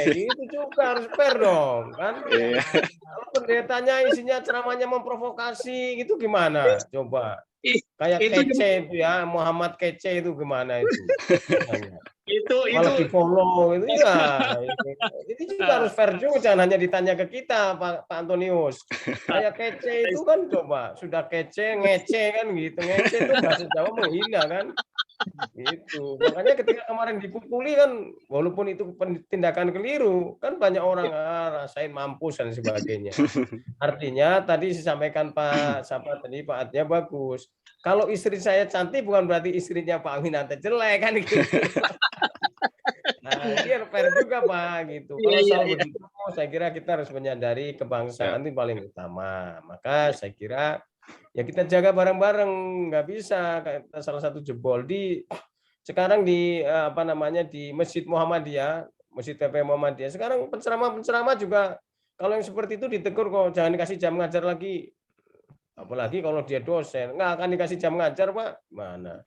Itu juga harus fair dong, kan? Kalau pendetanya isinya ceramahnya memprovokasi, itu gimana? Coba. Kayak Kece itu ya, Muhammad Kece itu gimana itu? Kalau di follow itu ya, itu juga harus fair juga, jangan hanya ditanya ke kita Pak Antonius. Kayak Kece itu kan coba sudah kece, ngece kan gitu, ngece itu bahasa Jawa menghina kan, gitu. Makanya ketika kemarin dipukuli kan, walaupun itu tindakan keliru, kan banyak orang rasain mampus dan sebagainya. Artinya tadi disampaikan Pak Adia bagus. Kalau istri saya cantik bukan berarti istrinya Pak Aminante jelek kan gitu. Nah, ini fair juga Pak gitu. Kalau soal begitu, saya kira kita harus menyadari kebangsaan itu paling utama. Maka saya kira ya kita jaga bareng-bareng, nggak bisa kayak salah satu jebol sekarang di di Masjid Muhammadiyah, Masjid PP Muhammadiyah. Sekarang penceramah juga kalau yang seperti itu ditegur kok, jangan dikasih jam ngajar lagi. Apalagi kalau dia dosen, nggak akan dikasih jam ngajar Pak. Mana?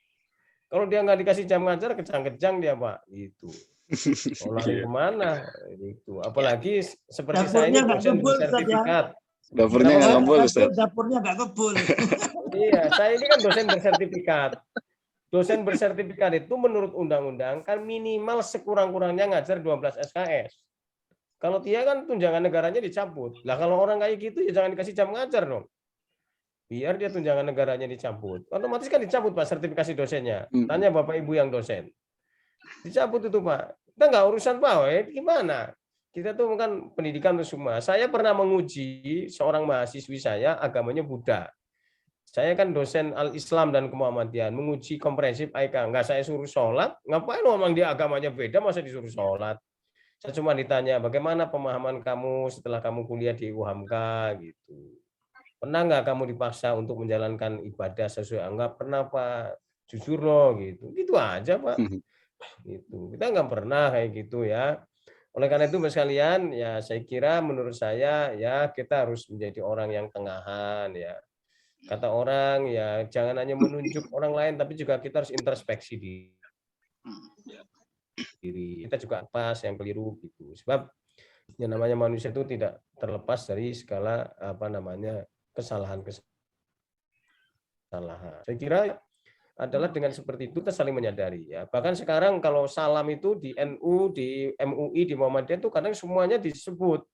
Kalau dia nggak dikasih jam ngajar, kejang-kejang dia Pak. Gitu. Mau lari kemana? Gitu. Apalagi seperti saya ini dosen bersertifikat. Dapurnya nggak ngebul, Ustaz. Dapurnya nggak ngebul. Iya, saya ini kan dosen bersertifikat. Dosen bersertifikat itu menurut undang-undang kan minimal sekurang-kurangnya ngajar 12 SKS. Kalau dia kan tunjangan negaranya dicabut. Lah kalau orang kayak gitu ya jangan dikasih jam ngajar dong. Biar dia tunjangan negaranya dicabut. Otomatis kan dicabut Pak sertifikasi dosennya. Tanya Bapak Ibu yang dosen. Dicabut itu Pak. Kita nggak urusan Pak, gimana? Kita tuh kan pendidikan itu semua. Saya pernah menguji seorang mahasiswi saya agamanya Buddha. Saya kan dosen Al-Islam dan Kemuhammadian, menguji komprehensif AIK. Nggak saya suruh sholat, ngapain ngomong dia agamanya beda, masa disuruh sholat. Saya cuma ditanya, bagaimana pemahaman kamu setelah kamu kuliah di UHAMKA gitu. Pernah nggak kamu dipaksa untuk menjalankan ibadah sesuai? Nggak pernah Pak, jujur loh gitu. Gitu aja Pak. Gitu. Kita nggak pernah kayak gitu ya. Oleh karena itu Mas sekalian, ya saya kira menurut saya ya kita harus menjadi orang yang tengahan ya. Kata orang ya jangan hanya menunjuk orang lain tapi juga kita harus introspeksi diri. Kita juga pas yang keliru gitu. Sebab yang namanya manusia itu tidak terlepas dari segala kesalahan. Saya kira adalah dengan seperti itu kita saling menyadari ya. Bahkan sekarang kalau salam itu di NU, di MUI, di Muhammadiyah itu kadang semuanya disebut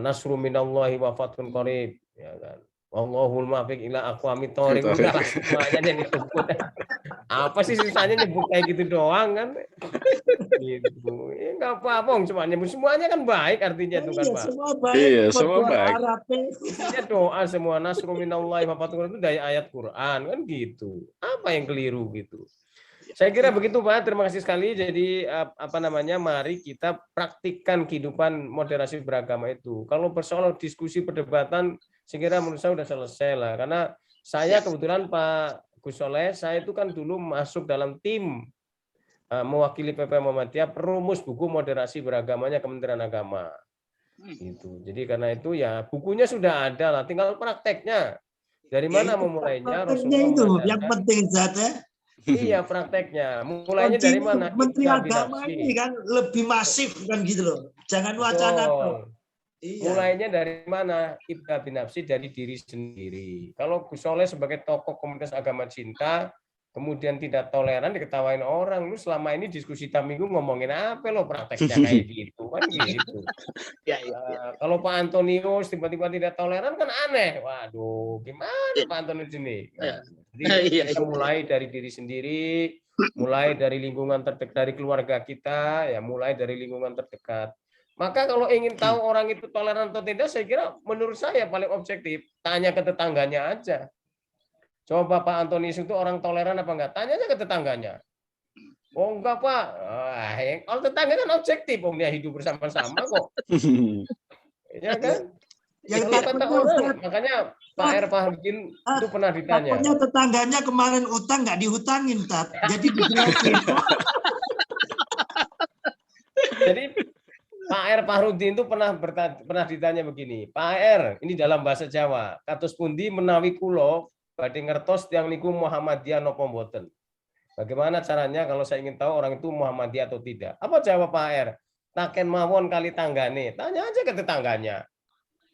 nasru minallahi wa fathun qarib ya kan. Wallahul muwaffiq ila aqwamit thoriq. Udah semuanya disebut. Apa sih susahnya nyebut kayak gitu doang kan? Gitu. Ya enggak apa-apa, cuma nyebut semuanya kan baik artinya itu kan, Pak. Semua baik. Iya, semua baik. Isinya doa semua nasru minallahi wa fathun qarib itu dari ayat Quran kan gitu. Apa yang keliru gitu? Saya kira begitu Pak, terima kasih sekali. Jadi mari kita praktikkan kehidupan moderasi beragama itu. Kalau persoalan diskusi perdebatan, saya kira menurut saya sudah selesai lah. Karena saya kebetulan Pak Gus Soleh, saya itu kan dulu masuk dalam tim mewakili PP Muhammadiyah perumus buku moderasi beragamanya Kementerian Agama. Gitu. Jadi karena itu ya bukunya sudah ada lah, tinggal prakteknya. Dari mana memulainya? Prakteknya itu yang penting Zat. Iya prakteknya. Mulainya dari mana? Menteri Agama ini kan lebih masif kan gitu loh. Jangan wacana. Iya. Mulainya dari mana? Ibda binafsi dari diri sendiri. Kalau Gus Soleh sebagai tokoh komunitas agama cinta, kemudian tidak toleran, diketawain orang. Lu selama ini diskusi tiap minggu ngomongin apa lo, prakteknya kayak gitu kan gitu. Ya, Kalau Pak Antonius tiba-tiba tidak toleran kan aneh. Waduh, gimana Pak Antonius ini? Nah, jadi kita mulai dari diri sendiri, mulai dari lingkungan terdekat, dari keluarga kita, ya mulai dari lingkungan terdekat. Maka kalau ingin tahu orang itu toleran atau tidak, saya kira menurut saya paling objektif, tanya ke tetangganya aja. Coba Pak Antonius itu orang toleran apa enggak? Tanya aja ke tetangganya. Oh enggak Pak. Kalau tetangga kan objektif, dia hidup bersama-sama kok. Ya kan? Yang Kalau kata takutnya, orang, Ustaz, makanya Pak R. Fahrudin itu pernah ditanya. takutnya tetangganya kemarin utang nggak dihutangin, Tat. Jadi dijelasin. Jadi Pak R. Fahrudin itu pernah ditanya begini, Pak R, ini dalam bahasa Jawa, kados pundi menawi kula badhe ngertos tiyang niku Muhammadiyah napa mboten. Bagaimana caranya kalau saya ingin tahu orang itu Muhammadiyah atau tidak? Apa jawab Pak R? Taken mawon kali tanggane, tanya aja ke tetangganya.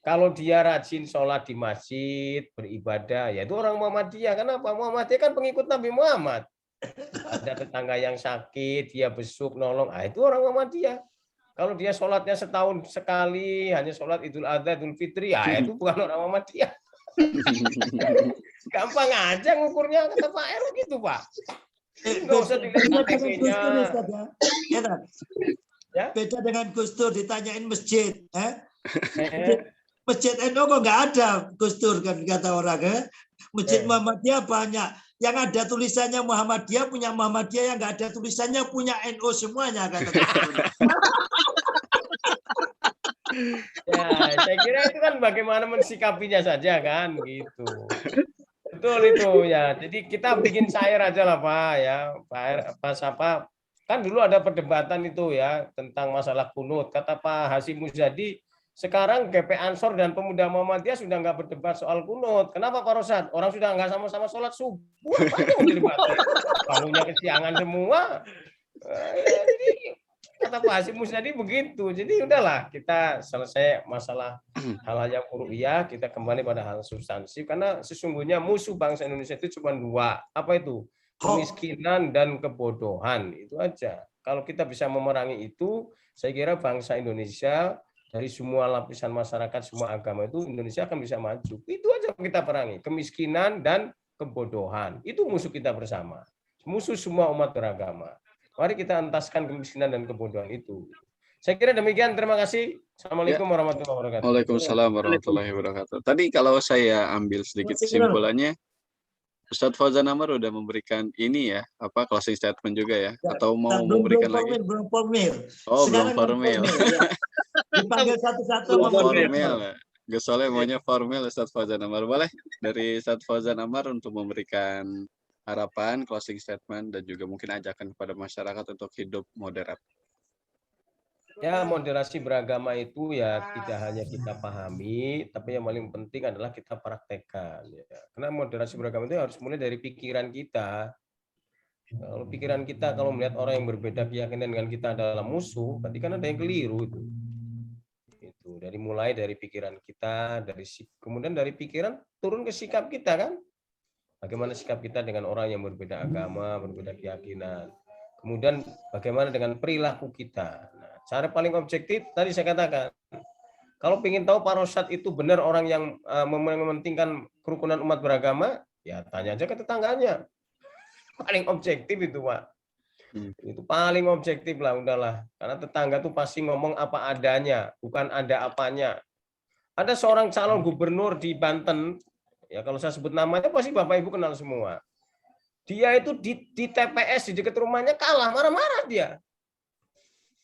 Kalau dia rajin sholat di masjid, beribadah, ya itu orang Muhammadiyah. Kenapa? Muhammadiyah kan pengikut Nabi Muhammad. Ada tetangga yang sakit, dia besuk, nolong, itu orang Muhammadiyah. Kalau dia sholatnya setahun sekali, hanya sholat Idul Adha, Idul Fitri, itu bukan orang Muhammadiyah. Gampang aja ngukurnya, kata Pak R gitu, Pak. Nggak usah dilihat KTP-nya. Ya? Beda dengan Gus Dur ditanyain masjid. Masjid NU kok nggak ada Gus Dur, kan kata orang. Masjid Muhammadiyah banyak. Yang ada tulisannya Muhammadiyah punya Muhammadiyah, yang nggak ada tulisannya punya NU semuanya, kata Gus Dur. Ya, saya kira itu kan bagaimana mensikapinya saja kan, gitu. Betul itu ya. Jadi kita bikin cair aja lah Pak ya, Pak kan dulu ada perdebatan itu ya tentang masalah kunut. Kata Pak Hasyim Muzadi, sekarang GP Ansor dan Pemuda Muhammadiyah sudah nggak berdebat soal kunut. Kenapa Pak Rosad? Orang sudah nggak sama-sama sholat subuh, apa yang berdebat? Bangunnya kesiangan semua. Jadi kata Pak Hasyim Muzadi begitu. Jadi udahlah kita selesai masalah hal-hal yang furu'iyah, kita kembali pada hal substansi karena sesungguhnya musuh bangsa Indonesia itu cuma dua. Apa itu? Kemiskinan dan kebodohan. Itu aja. Kalau kita bisa memerangi itu, saya kira bangsa Indonesia dari semua lapisan masyarakat, semua agama itu Indonesia akan bisa maju. Itu aja kita perangi. Kemiskinan dan kebodohan. Itu musuh kita bersama. Musuh semua umat beragama. Mari kita entaskan kemiskinan dan kebodohan itu. Saya kira demikian. Terima kasih. Assalamualaikum warahmatullahi wabarakatuh. Waalaikumsalam warahmatullahi wabarakatuh. Tadi kalau saya ambil sedikit kesimpulannya, Ustadz Fauzan Amar udah memberikan ini ya, closing statement juga ya, atau mau memberikan lagi? Belum formal. Oh, belum formal. Dipanggil satu-satu. Formal. Gus Soleh maunya formal, Ustadz Fauzan Amar. Boleh dari Ustadz Fauzan Amar untuk memberikan harapan, closing statement, dan juga mungkin ajakan kepada masyarakat untuk hidup moderat. Ya, moderasi beragama itu ya tidak hanya kita pahami, tapi yang paling penting adalah kita praktekkan. Ya. Karena moderasi beragama itu harus mulai dari pikiran kita. Kalau pikiran kita, kalau melihat orang yang berbeda keyakinan dengan kita adalah musuh, berarti kan ada yang keliru itu. Dari mulai dari pikiran kita, kemudian dari pikiran turun ke sikap kita kan. Bagaimana sikap kita dengan orang yang berbeda agama, berbeda keyakinan. Kemudian bagaimana dengan perilaku kita. Nah, cara paling objektif tadi saya katakan, kalau ingin tahu Pak Rosad itu benar orang yang mementingkan kerukunan umat beragama, ya tanya aja ke tetangganya. Paling objektif itu Pak. Itu paling objektif lah, udahlah. Karena tetangga tuh pasti ngomong apa adanya, bukan ada apanya. Ada seorang calon gubernur di Banten, ya kalau saya sebut namanya pasti Bapak Ibu kenal semua. Dia itu di TPS di dekat rumahnya kalah, marah-marah dia.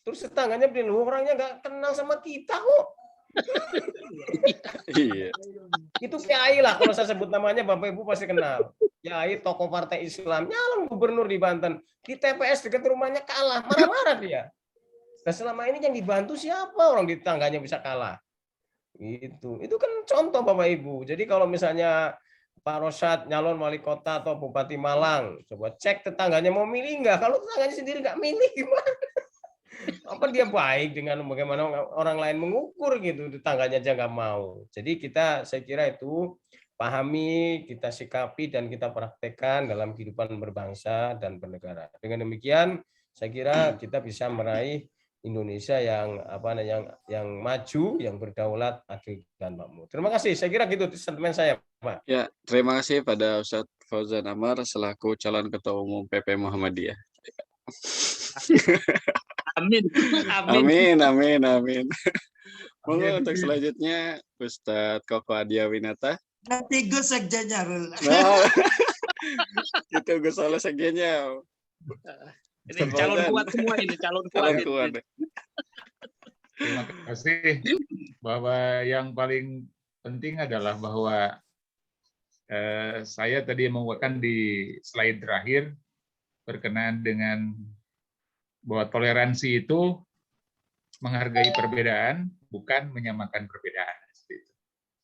Terus tetangganya bilang, orangnya nggak kenal sama kita kok. Itu Kiai lah, kalau saya sebut namanya Bapak Ibu pasti kenal. Kiai tokoh partai Islam, nyalon gubernur di Banten. Di TPS dekat rumahnya kalah, marah-marah dia. Dan selama ini yang dibantu siapa orang di tetangganya bisa kalah? Itu kan contoh Bapak Ibu. Jadi kalau misalnya Pak Rosad nyalon wali kota atau Bupati Malang, coba cek tetangganya mau milih nggak. Kalau tetangganya sendiri nggak milih gimana? Apa dia baik dengan bagaimana orang lain mengukur gitu, tetangganya aja nggak mau. Jadi saya kira itu pahami, kita sikapi, dan kita praktekkan dalam kehidupan berbangsa dan bernegara. Dengan demikian, saya kira kita bisa meraih Indonesia yang maju, yang berdaulat, adil, dan makmur. Terima kasih. Saya kira gitu sentimen saya, Pak. Ya, terima kasih pada Ustadz Fauzan Amar selaku calon Ketua Umum PP Muhammadiyah. Amin. Amin, amin, amin. Monggo untuk selanjutnya Ustadz Koko Adiawinata. Nanti Gus sekjennya. Nah, itu Gus Soleh sekjennya. Ini calon kuat semua ini, calon kuat. Terima kasih. Bahwa yang paling penting adalah bahwa saya tadi menguatkan di slide terakhir berkenaan dengan bahwa toleransi itu menghargai perbedaan, bukan menyamakan perbedaan.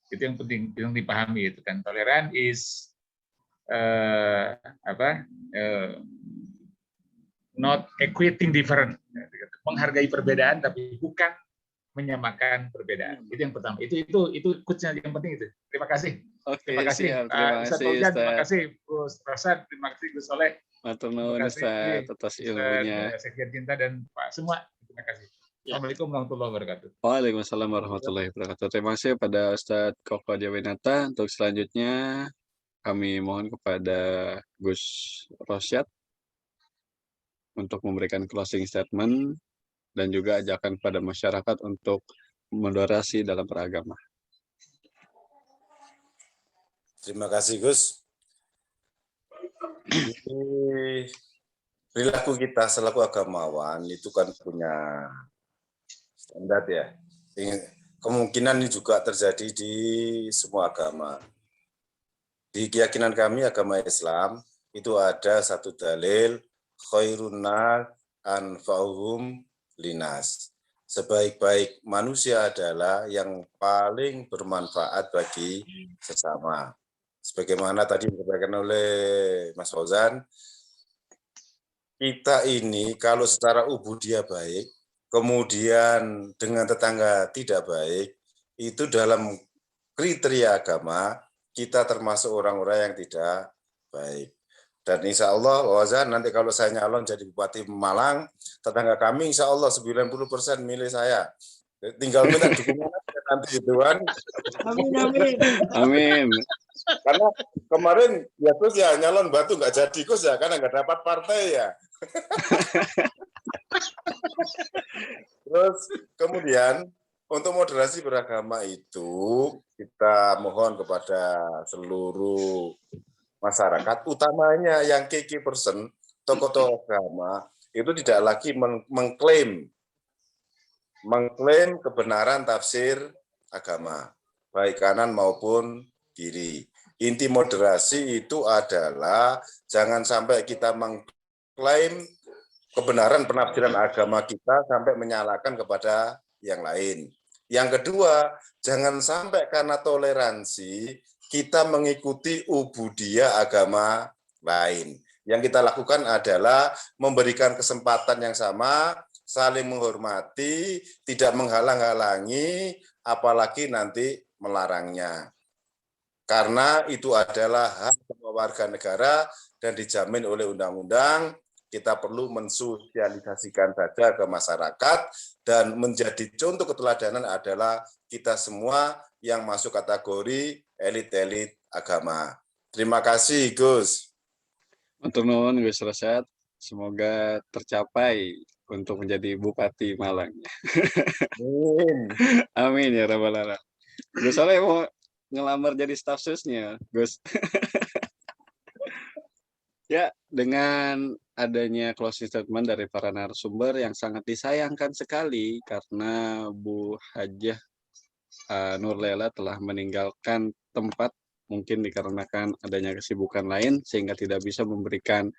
Itu yang penting, yang dipahami itu kan. Toleran is not equating different, menghargai perbedaan tapi bukan menyamakan perbedaan. Itu yang pertama. Itu quotes-nya yang penting itu. Terima kasih. Oke, terima kasih. Terima kasih Gus Prasan, terima kasih Gus Soleh. Matur nuwun Ustaz atas ilmunya. Sekjen Cinta dan Pak semua. Terima kasih. Assalamualaikum warahmatullahi wabarakatuh. Waalaikumsalam warahmatullahi wabarakatuh. Terima kasih pada Ustadz Koko Adiawinata. Untuk selanjutnya kami mohon kepada Gus Rosyad untuk memberikan closing statement dan juga ajakan kepada masyarakat untuk moderasi dalam beragama. Terima kasih Gus. Perilaku kita selaku agamawan itu kan punya standar ya. Kemungkinan ini juga terjadi di semua agama. Di keyakinan kami agama Islam itu ada satu dalil khairun nas anfa'uhum linas. Sebaik-baik manusia adalah yang paling bermanfaat bagi sesama. Sebagaimana tadi disampaikan oleh Mas Fauzan, kita ini kalau secara ubudiyah baik, kemudian dengan tetangga tidak baik, itu dalam kriteria agama, kita termasuk orang-orang yang tidak baik. Dan insya Allah, Wazan, nanti kalau saya nyalon jadi Bupati Malang, tetangga kami insya Allah 90% milih saya. Tinggal minta dukungan nanti itu kan. Amin, amin. Amin. Karena kemarin ya Gus ya nyalon Batu nggak jadi Gus ya, karena nggak dapat partai ya. Terus kemudian untuk moderasi beragama itu kita mohon kepada seluruh masyarakat, utamanya yang key person, tokoh-tokoh agama, itu tidak lagi mengklaim kebenaran tafsir agama, baik kanan maupun kiri. Inti moderasi itu adalah jangan sampai kita mengklaim kebenaran penafsiran agama kita sampai menyalahkan kepada yang lain. Yang kedua, jangan sampai karena toleransi kita mengikuti ubudiyah agama lain. Yang kita lakukan adalah memberikan kesempatan yang sama, saling menghormati, tidak menghalang-halangi, apalagi nanti melarangnya. Karena itu adalah hak semua warga negara dan dijamin oleh undang-undang, kita perlu mensosialisasikan saja ke masyarakat dan menjadi contoh keteladanan adalah kita semua yang masuk kategori elit-elit agama. Terima kasih, Gus. Matur nuwun Gus Rosyad. Semoga tercapai untuk menjadi Bupati Malang. Amin. Amin ya rabbal alamin. Gus Soleh mau ngelamar jadi staf susnya, Gus. Ya, dengan adanya closing statement dari para narasumber yang sangat disayangkan sekali karena Bu Hajah Nur Lela telah meninggalkan tempat mungkin dikarenakan adanya kesibukan lain sehingga tidak bisa memberikan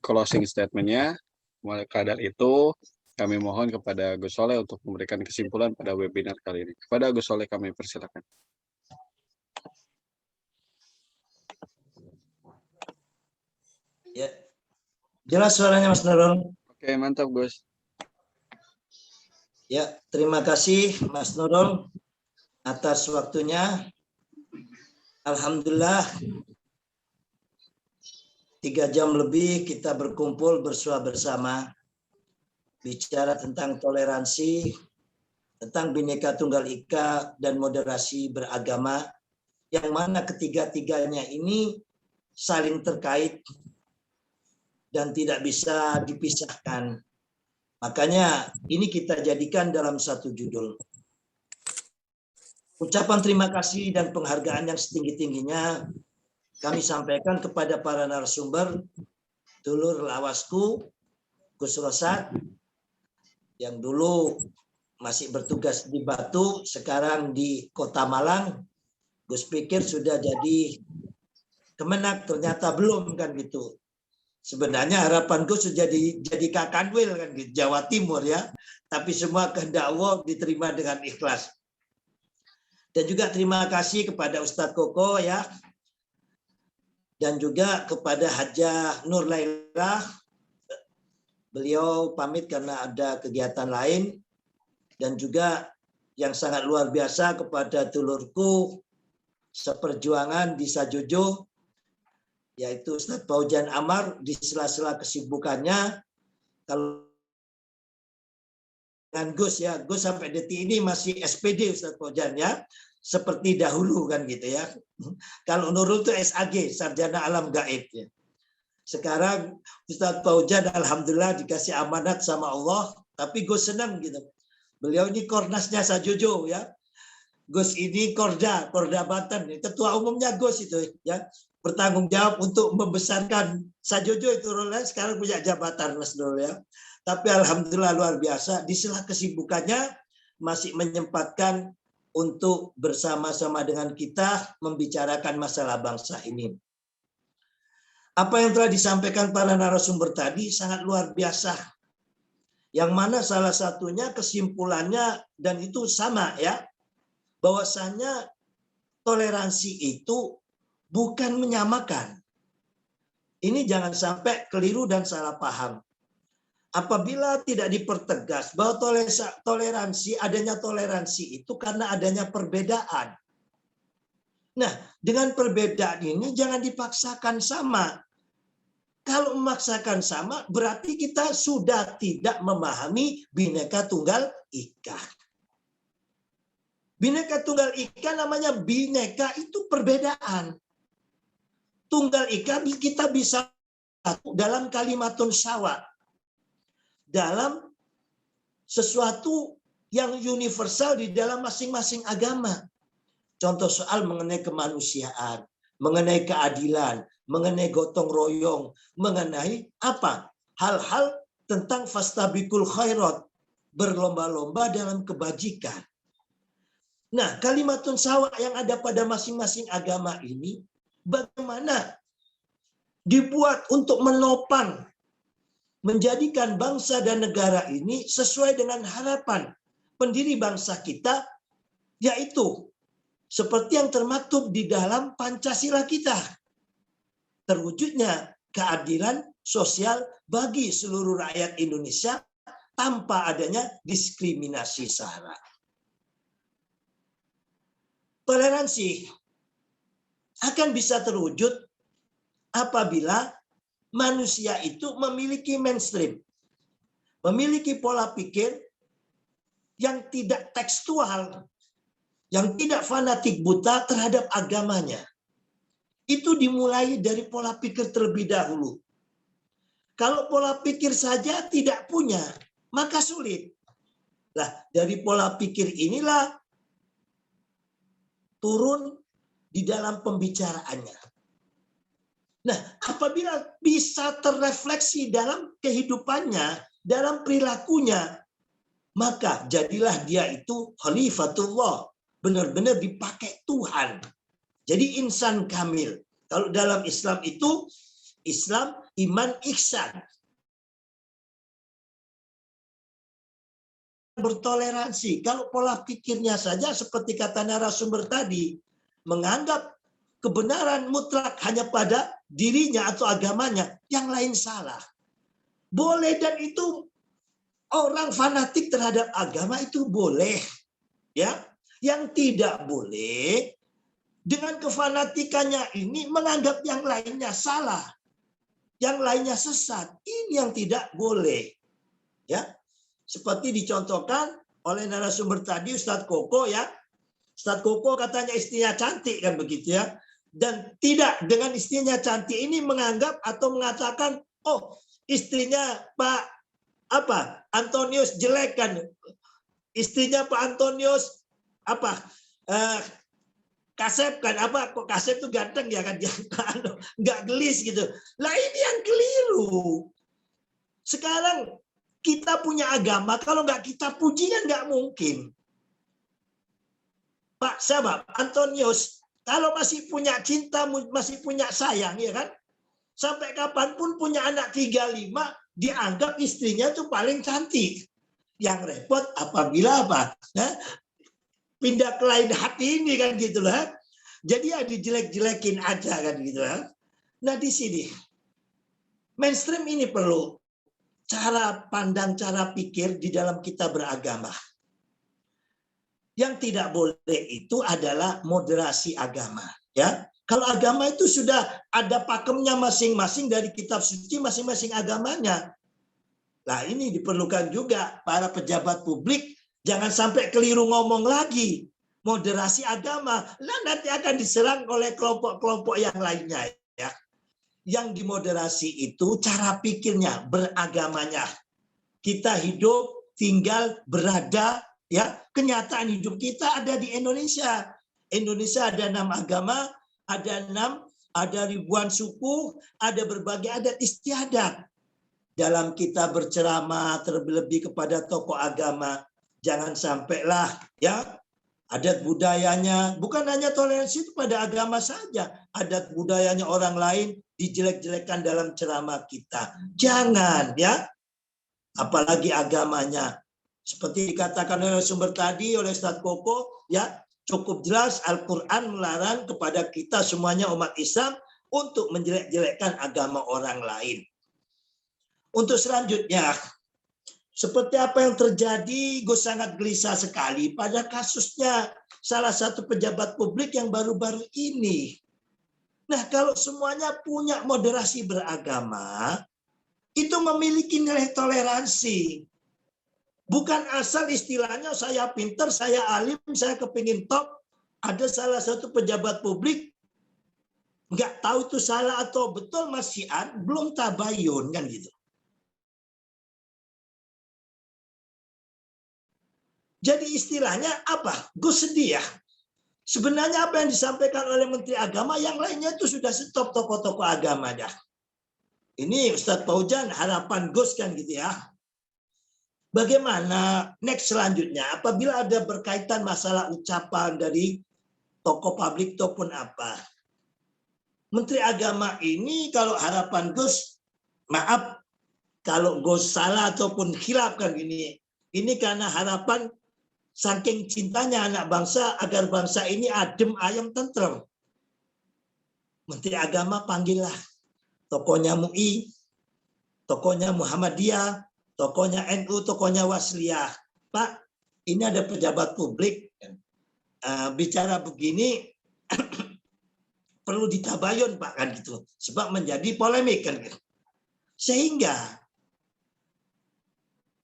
closing statement-nya. Maka dari itu kami mohon kepada Gus Soleh untuk memberikan kesimpulan pada webinar kali ini. Kepada Gus Soleh kami persilakan. Ya. Jelas suaranya Mas Nurul? Oke, mantap Gus. Ya, terima kasih Mas Nurul atas waktunya. Alhamdulillah 3 jam lebih kita berkumpul bersua bersama bicara tentang toleransi, tentang Bhinneka Tunggal Ika dan moderasi beragama, yang mana ketiga-tiganya ini saling terkait dan tidak bisa dipisahkan. Makanya ini kita jadikan dalam satu judul. Ucapan terima kasih dan penghargaan yang setinggi-tingginya kami sampaikan kepada para narasumber, dulur lawasku, Gus Rosad, yang dulu masih bertugas di Batu, sekarang di Kota Malang. Gus pikir sudah jadi Kemenak, ternyata belum kan gitu. Sebenarnya harapan Gus sudah jadi Kakanwil kan gitu, Jawa Timur ya. Tapi semua kehendak Allah diterima dengan ikhlas. Dan juga terima kasih kepada Ustadz Koko ya. Dan juga kepada Hajah Nur Laila. Beliau pamit karena ada kegiatan lain. Dan juga yang sangat luar biasa kepada dulurku seperjuangan di Sajojo, yaitu Ustadz Paujan Amar, di sela-sela kesibukannya. Kalau dengan Gus ya, Gus sampai detik ini masih SPD Ustadz Paujan ya, seperti dahulu kan gitu ya. Kalau Nurul itu SAG, Sarjana Alam Gaib ya. Sekarang Ustadz Paujan alhamdulillah dikasih amanat sama Allah, tapi Gus senang gitu. Beliau ini Kornasnya Sajojo ya. Gus ini Korda Banten, ketua umumnya Gus itu ya. Bertanggung jawab untuk membesarkan Sajojo itu rolnya, sekarang punya jabatan Mas Nurul ya. Tapi alhamdulillah luar biasa, di sela kesibukannya masih menyempatkan untuk bersama-sama dengan kita membicarakan masalah bangsa ini. Apa yang telah disampaikan para narasumber tadi sangat luar biasa. Yang mana salah satunya kesimpulannya, dan itu sama ya, bahwasanya toleransi itu bukan menyamakan. Ini jangan sampai keliru dan salah paham. Apabila tidak dipertegas bahwa adanya toleransi itu karena adanya perbedaan. Nah, dengan perbedaan ini jangan dipaksakan sama. Kalau memaksakan sama, berarti kita sudah tidak memahami Bhinneka Tunggal Ika. Bhinneka Tunggal Ika namanya Bhinneka itu perbedaan. Tunggal Ika kita bisa dalam kalimatun syawa. Dalam sesuatu yang universal di dalam masing-masing agama. Contoh soal mengenai kemanusiaan, mengenai keadilan, mengenai gotong royong, mengenai apa? Hal-hal tentang fastabiqul khairat, berlomba-lomba dalam kebajikan. Nah, kalimatun syawa yang ada pada masing-masing agama ini bagaimana dibuat untuk menopang, menjadikan bangsa dan negara ini sesuai dengan harapan pendiri bangsa kita, yaitu seperti yang termaktub di dalam Pancasila kita. Terwujudnya keadilan sosial bagi seluruh rakyat Indonesia tanpa adanya diskriminasi sara. Toleransi akan bisa terwujud apabila manusia itu memiliki mainstream, memiliki pola pikir yang tidak tekstual, yang tidak fanatik buta terhadap agamanya. Itu dimulai dari pola pikir terlebih dahulu. Kalau pola pikir saja tidak punya, maka sulit. Nah, dari pola pikir inilah turun di dalam pembicaraannya. Nah, apabila bisa terrefleksi dalam kehidupannya, dalam perilakunya, maka jadilah dia itu khalifatullah, benar-benar dipakai Tuhan. Jadi insan kamil. Kalau dalam Islam itu, Islam, iman, ihsan. Bertoleransi. Kalau pola pikirnya saja seperti kata narasumber tadi, menganggap kebenaran mutlak hanya pada dirinya atau agamanya, yang lain salah. Boleh, dan itu orang fanatik terhadap agama itu boleh. Ya, yang tidak boleh dengan kefanatikannya ini menganggap yang lainnya salah, yang lainnya sesat. Ini yang tidak boleh. Ya, seperti dicontohkan oleh narasumber tadi Ustadz Koko ya. Ustadz Koko katanya istrinya cantik kan begitu ya. Dan tidak, dengan istrinya cantik ini menganggap atau mengatakan, oh istrinya Pak Antonius jelek kan. Istrinya Pak Antonius Kasep kan, kok Kasep tuh ganteng ya kan, nggak gelis gitu. Lah ini yang keliru. Sekarang kita punya agama, kalau nggak kita puji kan nggak mungkin. Pak Antonius, kalau masih punya cinta, masih punya sayang ya kan, sampai kapanpun punya anak 35, dianggap istrinya tuh paling cantik. Yang repot apabila pindah ke lain hati ini kan gitu lah. Jadi ya dijelek-jelekin aja kan gitu lah. Nah di sini mainstream ini perlu cara pandang, cara pikir di dalam kita beragama. Yang tidak boleh itu adalah moderasi agama. Ya, kalau agama itu sudah ada pakemnya masing-masing dari kitab suci masing-masing agamanya. Nah ini diperlukan juga para pejabat publik jangan sampai keliru ngomong lagi. Moderasi agama, lah nanti akan diserang oleh kelompok-kelompok yang lainnya. Ya. Yang dimoderasi itu cara pikirnya, beragamanya. Kita hidup, tinggal, berada, ya kenyataan hidup kita ada di Indonesia. Indonesia ada 6 agama, ada ribuan suku, ada berbagai adat istiadat. Dalam kita berceramah terlebih kepada tokoh agama, jangan sampailah ya adat budayanya, bukan hanya toleransi itu pada agama saja, adat budayanya orang lain dijelek-jelekan dalam ceramah kita. Jangan ya, apalagi agamanya. Seperti dikatakan oleh sumber tadi oleh Ustadz Koko, ya cukup jelas Al-Quran melarang kepada kita semuanya umat Islam untuk menjelek-jelekkan agama orang lain. Untuk selanjutnya, seperti apa yang terjadi, gue sangat gelisah sekali pada kasusnya salah satu pejabat publik yang baru-baru ini. Nah, kalau semuanya punya moderasi beragama, itu memiliki nilai toleransi. Bukan asal istilahnya saya pinter, saya alim, saya kepingin top. Ada salah satu pejabat publik, nggak tahu itu salah atau betul masyiat, belum tabayun kan gitu. Jadi istilahnya apa? Gue sedih ya. Sebenarnya apa yang disampaikan oleh Menteri Agama, yang lainnya itu sudah stop tokoh-tokoh agama dah. Ini Ustadz Paujan harapan Gus kan gitu ya. Bagaimana next selanjutnya apabila ada berkaitan masalah ucapan dari tokoh publik ataupun apa. Menteri Agama ini kalau harapan Gus, maaf kalau Gus salah ataupun khilaf kan ini karena harapan saking cintanya anak bangsa agar bangsa ini adem, ayem, tentrem. Menteri Agama panggillah tokohnya MUI, tokohnya Muhammadiyah, tokohnya NU, tokohnya Wasliyah. Pak, ini ada pejabat publik bicara begini perlu ditabayun Pak kan gitu. Sebab menjadi polemik kan gitu. Sehingga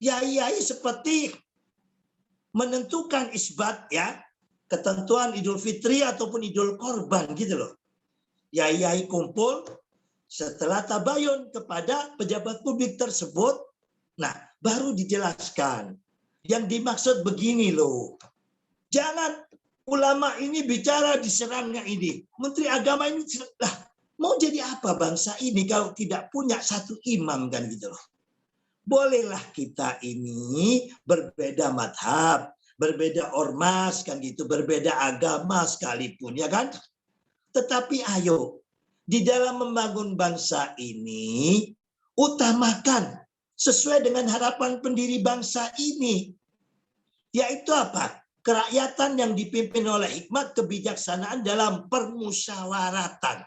yai-yai seperti menentukan isbat ya ketentuan Idul Fitri ataupun Idul Korban gitu loh. Yai-yai kumpul setelah tabayun kepada pejabat publik tersebut, nah baru dijelaskan yang dimaksud begini loh. Jangan ulama ini bicara diserangnya ini. Menteri Agama ini lah mau jadi apa bangsa ini kalau tidak punya satu imam kan gitu loh. Bolehlah kita ini berbeda madhab, berbeda ormas kan gitu, berbeda agama sekalipun ya kan. Tetapi ayo di dalam membangun bangsa ini utamakan sesuai dengan harapan pendiri bangsa ini, yaitu apa? Kerakyatan yang dipimpin oleh hikmat kebijaksanaan dalam permusyawaratan.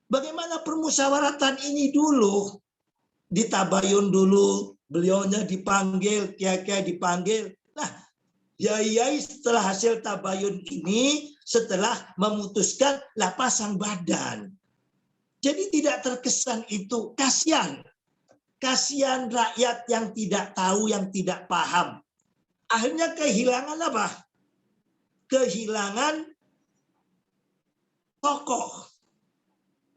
Bagaimana permusyawaratan ini dulu? Ditabayun dulu, beliaunya dipanggil, kiai-kiai dipanggil. Nah, Yai setelah hasil tabayun ini, setelah memutuskan lah pasang badan. Jadi tidak terkesan itu, kasihan. Kasihan rakyat yang tidak tahu, yang tidak paham. Akhirnya kehilangan apa? Kehilangan tokoh.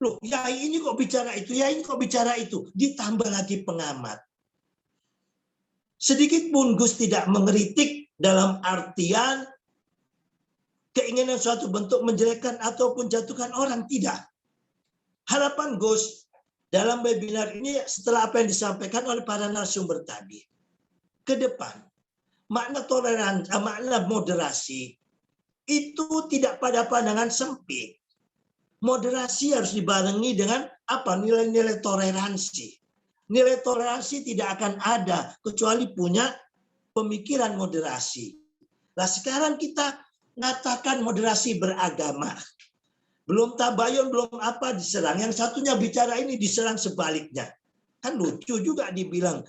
Loh, yai ini kok bicara itu, yai ini kok bicara itu. Ditambah lagi pengamat. Sedikit pun Gus tidak mengkritik dalam artian keinginan suatu bentuk menjelekkan ataupun jatuhkan orang, tidak. Harapan Gus dalam webinar ini setelah apa yang disampaikan oleh para narasumber tadi, ke depan makna toleransi, makna moderasi itu tidak pada pandangan sempit. Moderasi harus dibarengi dengan apa? Nilai-nilai toleransi. Nilai toleransi tidak akan ada kecuali punya pemikiran moderasi. Nah, sekarang kita mengatakan moderasi beragama. Belum tabayun, belum apa diserang. Yang satunya bicara ini diserang sebaliknya. Kan lucu juga dibilang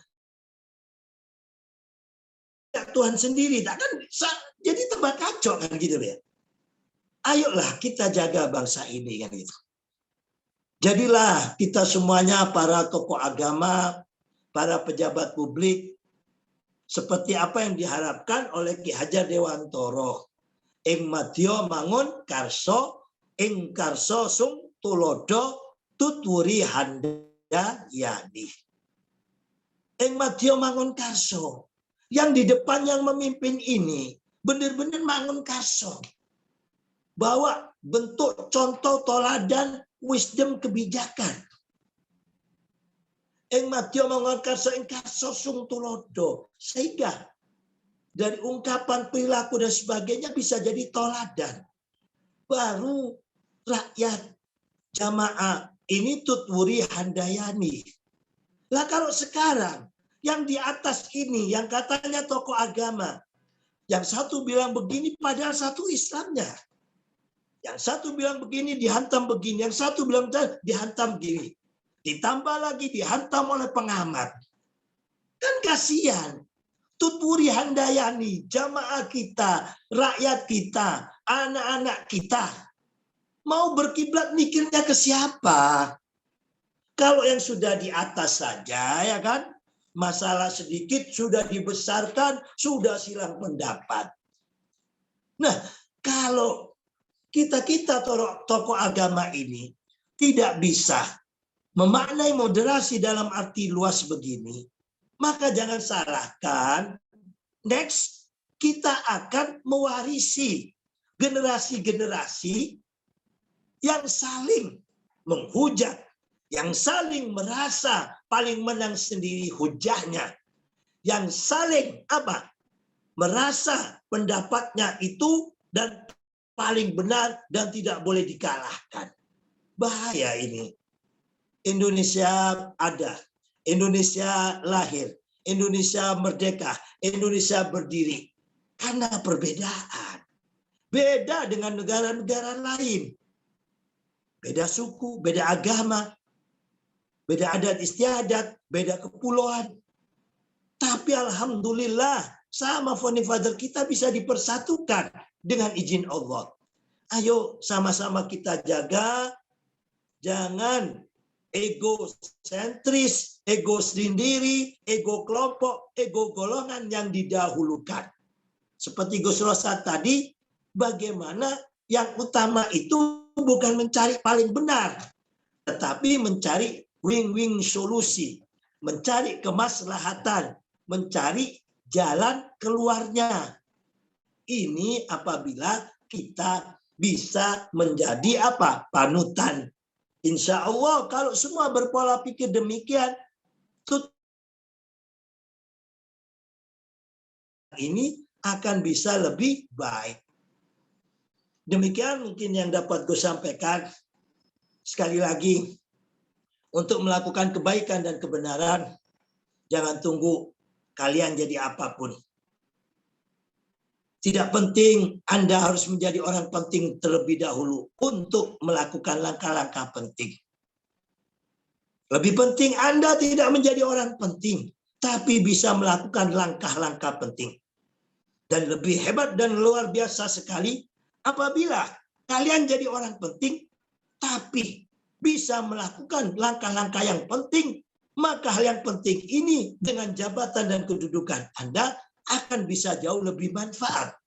Tuhan sendiri. Kan jadi tambah kacau kan gitu ya. Ayolah kita jaga bangsa ini kan gitu. Jadilah kita semuanya para tokoh agama, para pejabat publik seperti apa yang diharapkan oleh Ki Hajar Dewantoro. Ing madya mangun karso, ing karso sung tulodo tuturi handayani. Ing madya mangun karso. Yang di depan yang memimpin ini benar-benar mangun karso. Bawa bentuk contoh toladan wisdom kebijakan. Ing madya mangun karso ing karso sung tulodo. Sehingga dari ungkapan perilaku dan sebagainya bisa jadi toladan. Baru rakyat jamaah ini tutwuri handayani. Lah kalau sekarang yang di atas ini yang katanya tokoh agama, yang satu bilang begini padahal satu Islamnya. Yang satu bilang begini dihantam begini, yang satu bilang dihantam gini. Ditambah lagi dihantam oleh pengamat. Kan kasihan. Tutwuri handayani, jamaah kita, rakyat kita, anak-anak kita. Mau berkiblat mikirnya ke siapa? Kalau yang sudah di atas saja ya kan, masalah sedikit sudah dibesarkan, sudah silang pendapat. Nah, kalau kita tokoh agama ini tidak bisa memaknai moderasi dalam arti luas begini, maka jangan salahkan, next kita akan mewarisi generasi-generasi yang saling menghujat, yang saling merasa paling menang sendiri hujahnya, yang saling apa? Merasa pendapatnya itu dan paling benar dan tidak boleh dikalahkan. Bahaya ini. Indonesia ada. Indonesia lahir. Indonesia merdeka. Indonesia berdiri. Karena perbedaan. Beda dengan negara-negara lain. Beda suku, beda agama, beda adat istiadat, beda kepulauan. Tapi alhamdulillah sama founding father kita bisa dipersatukan dengan izin Allah. Ayo sama-sama kita jaga, jangan egosentris, ego sendiri, ego kelompok, ego golongan yang didahulukan. Seperti Gus Rosa tadi, bagaimana yang utama itu bukan mencari paling benar, tetapi mencari win-win solusi, mencari kemaslahatan, mencari jalan keluarnya. Ini apabila kita bisa menjadi apa? Panutan. Insya Allah kalau semua berpola pikir demikian, ini akan bisa lebih baik. Demikian mungkin yang dapat gue sampaikan. Sekali lagi, untuk melakukan kebaikan dan kebenaran, jangan tunggu kalian jadi apapun. Tidak penting Anda harus menjadi orang penting terlebih dahulu untuk melakukan langkah-langkah penting. Lebih penting Anda tidak menjadi orang penting, tapi bisa melakukan langkah-langkah penting. Dan lebih hebat dan luar biasa sekali apabila kalian jadi orang penting, tapi bisa melakukan langkah-langkah yang penting, maka hal yang penting ini dengan jabatan dan kedudukan Anda akan bisa jauh lebih manfaat.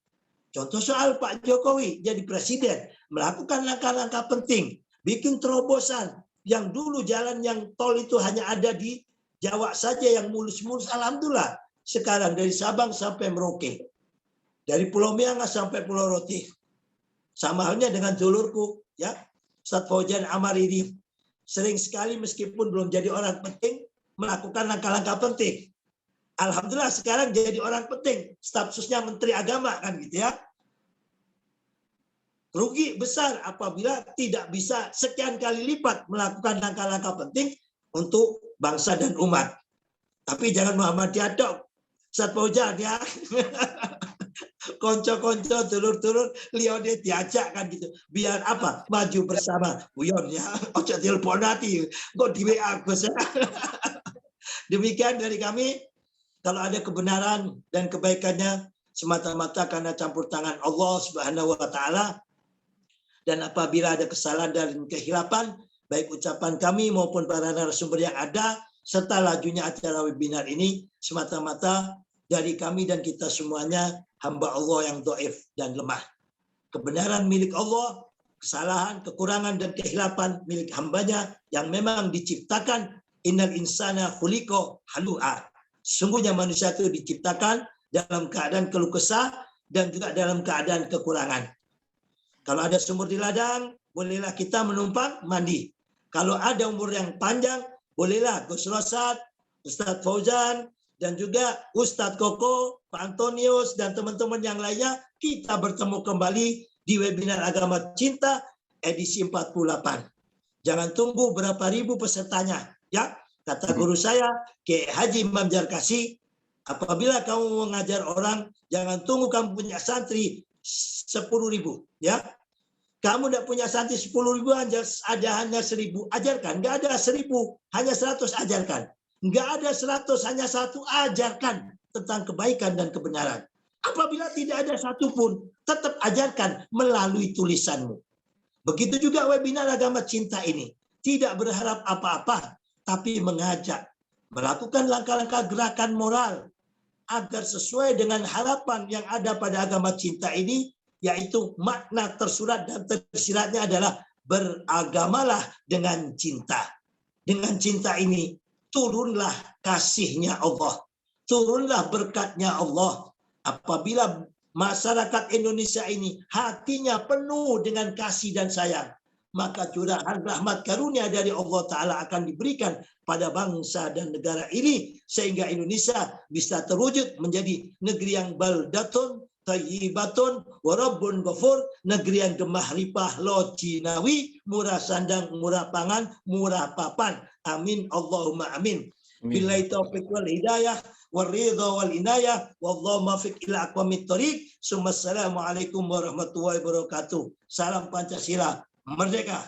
Contoh soal Pak Jokowi jadi presiden, melakukan langkah-langkah penting, bikin terobosan, yang dulu jalan yang tol itu hanya ada di Jawa saja yang mulus-mulus, alhamdulillah. Sekarang dari Sabang sampai Merauke. Dari Pulau Miangas sampai Pulau Roti. Sama halnya dengan dulurku, ya, Ustadz Fauzan Amar ini sering sekali meskipun belum jadi orang penting, melakukan langkah-langkah penting. Alhamdulillah sekarang jadi orang penting, staf khususnya Menteri Agama kan gitu ya. Rugi besar apabila tidak bisa sekian kali lipat melakukan langkah-langkah penting untuk bangsa dan umat. Tapi jangan Muhammadiyah dok, Ustadz Fauzan ya. Konco-konco, dulur-dulur, lione diajak kan gitu. Biar apa? Maju bersama. Buyon ya, ojo telepon nanti. Kok di WA Gus. Demikian dari kami. Kalau ada kebenaran dan kebaikannya semata-mata karena campur tangan Allah Subhanahu wa taala. Dan apabila ada kesalahan dan kehilapan, baik ucapan kami maupun para narasumber yang ada, serta lajunya acara webinar ini semata-mata dari kami dan kita semuanya hamba Allah yang dhaif dan lemah. Kebenaran milik Allah, kesalahan, kekurangan dan kehilapan milik hambanya yang memang diciptakan. Innal insana khuliqa halu'a. Sungguhnya manusia itu diciptakan dalam keadaan keluh kesah dan juga dalam keadaan kekurangan. Kalau ada sumur di ladang, bolehlah kita menumpang mandi. Kalau ada umur yang panjang, bolehlah Gus Rosad, Ustadz Fauzan, dan juga Ustadz Koko, Pak Antonius, dan teman-teman yang lainnya, kita bertemu kembali di webinar Agama Cinta edisi 48. Jangan tunggu berapa ribu pesertanya. Ya, kata guru saya, Kiai Haji Imam Jarkasi, apabila kamu mengajar orang, jangan tunggu kamu punya santri 10.000. Ya, kamu tidak punya santri 10.000, ada hanya 1.000, ajarkan. Nggak ada 1.000, hanya 100 ajarkan. Nggak ada 100, hanya 1 ajarkan tentang kebaikan dan kebenaran. Apabila tidak ada satupun, tetap ajarkan melalui tulisanmu. Begitu juga webinar Agama Cinta ini. Tidak berharap apa-apa, tapi mengajak. Melakukan langkah-langkah gerakan moral agar sesuai dengan harapan yang ada pada Agama Cinta ini, yaitu makna tersurat dan tersiratnya adalah beragamalah dengan cinta. Dengan cinta ini, turunlah kasihnya Allah, turunlah berkatnya Allah. Apabila masyarakat Indonesia ini hatinya penuh dengan kasih dan sayang, maka curahan rahmat karunia dari Allah Ta'ala akan diberikan pada bangsa dan negara ini, sehingga Indonesia bisa terwujud menjadi negeri yang baldatun thayyibatun wa rabbun ghafur, negeri yang gemah ripah lo Cinawi, murah sandang, murah pangan, murah papan. Amin Allahumma amin. Billahi taufiq wal hidayah wal ridha wal inayah wallahu muwaffiq ila aqwamit thoriq. Assalamualaikum warahmatullahi wabarakatuh. Salam Pancasila, merdeka.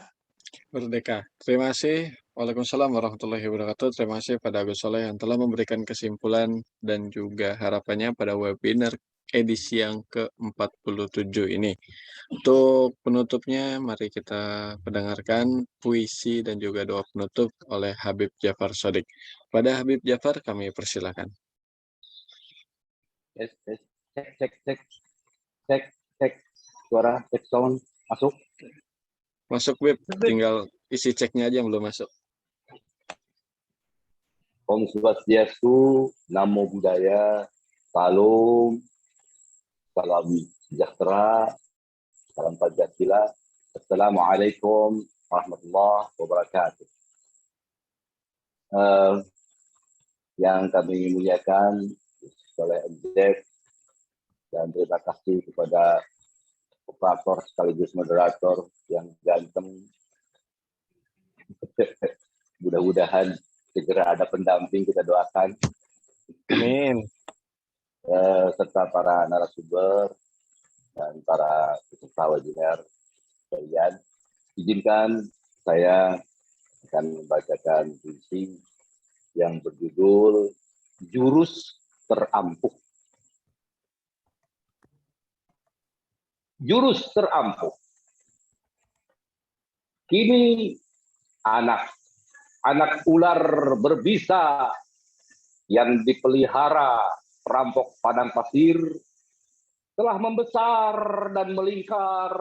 Merdeka. Terima kasih. Waalaikumsalam warahmatullahi wabarakatuh. Terima kasih pada Gus Soleh yang telah memberikan kesimpulan dan juga harapannya pada webinar edisi yang ke-47 ini. Untuk penutupnya, mari kita mendengarkan puisi dan juga doa penutup oleh Habib Jafar Shadiq. Pada Habib Jafar, kami persilakan. Cek. Suara, cek sound, masuk. Masuk, Bib. Tinggal isi ceknya aja yang belum masuk. Om Swastiastu, Namo Buddhaya, Salam, salam sejahtera, salam Pancasila. Assalamualaikum warahmatullahi wabarakatuh. Yang kami muliakan oleh MZ, dan terima kasih kepada operator sekaligus moderator yang ganteng. Mudah-mudahan segera ada pendamping, kita doakan. Amin. Serta para narasumber dan para peserta webinar sekalian, izinkan saya akan membacakan puisi yang berjudul Jurus Terampuh. jurus terampuh. Kini anak ular berbisa yang dipelihara perampok padang pasir telah membesar dan melingkar,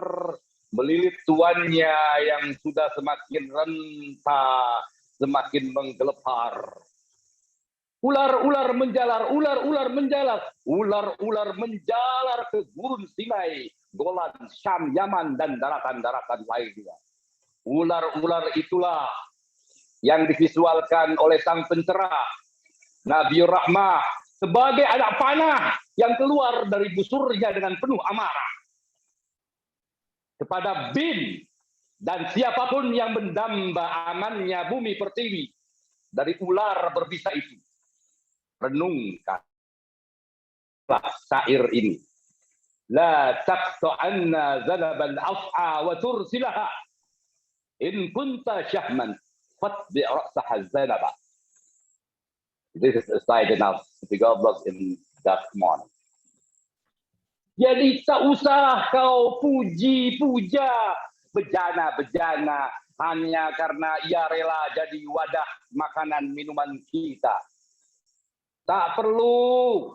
melilit tuannya yang sudah semakin renta, semakin menggelepar. Ular-ular menjalar, ular-ular menjalar, ular-ular menjalar ke gurun Sinai, Golan, Syam, Yaman, dan daratan-daratan lainnya. Ular-ular itulah yang divisualkan oleh sang pencerah, Nabiur Rahmah, sebagai anak panah yang keluar dari busurnya dengan penuh amarah kepada bin dan siapapun yang mendamba amannya bumi pertiwi dari ular berbisa itu. Renungkanlah syair ini. La taqta'anna zalaban af'a wa tursilaha in kunta syahman fatbi' ra'saha zanaba. This is a side enough to be goblok in that morning. Jadi tak usah kau puji-puja bejana-bejana hanya karena ia rela jadi wadah makanan minuman kita. Tak perlu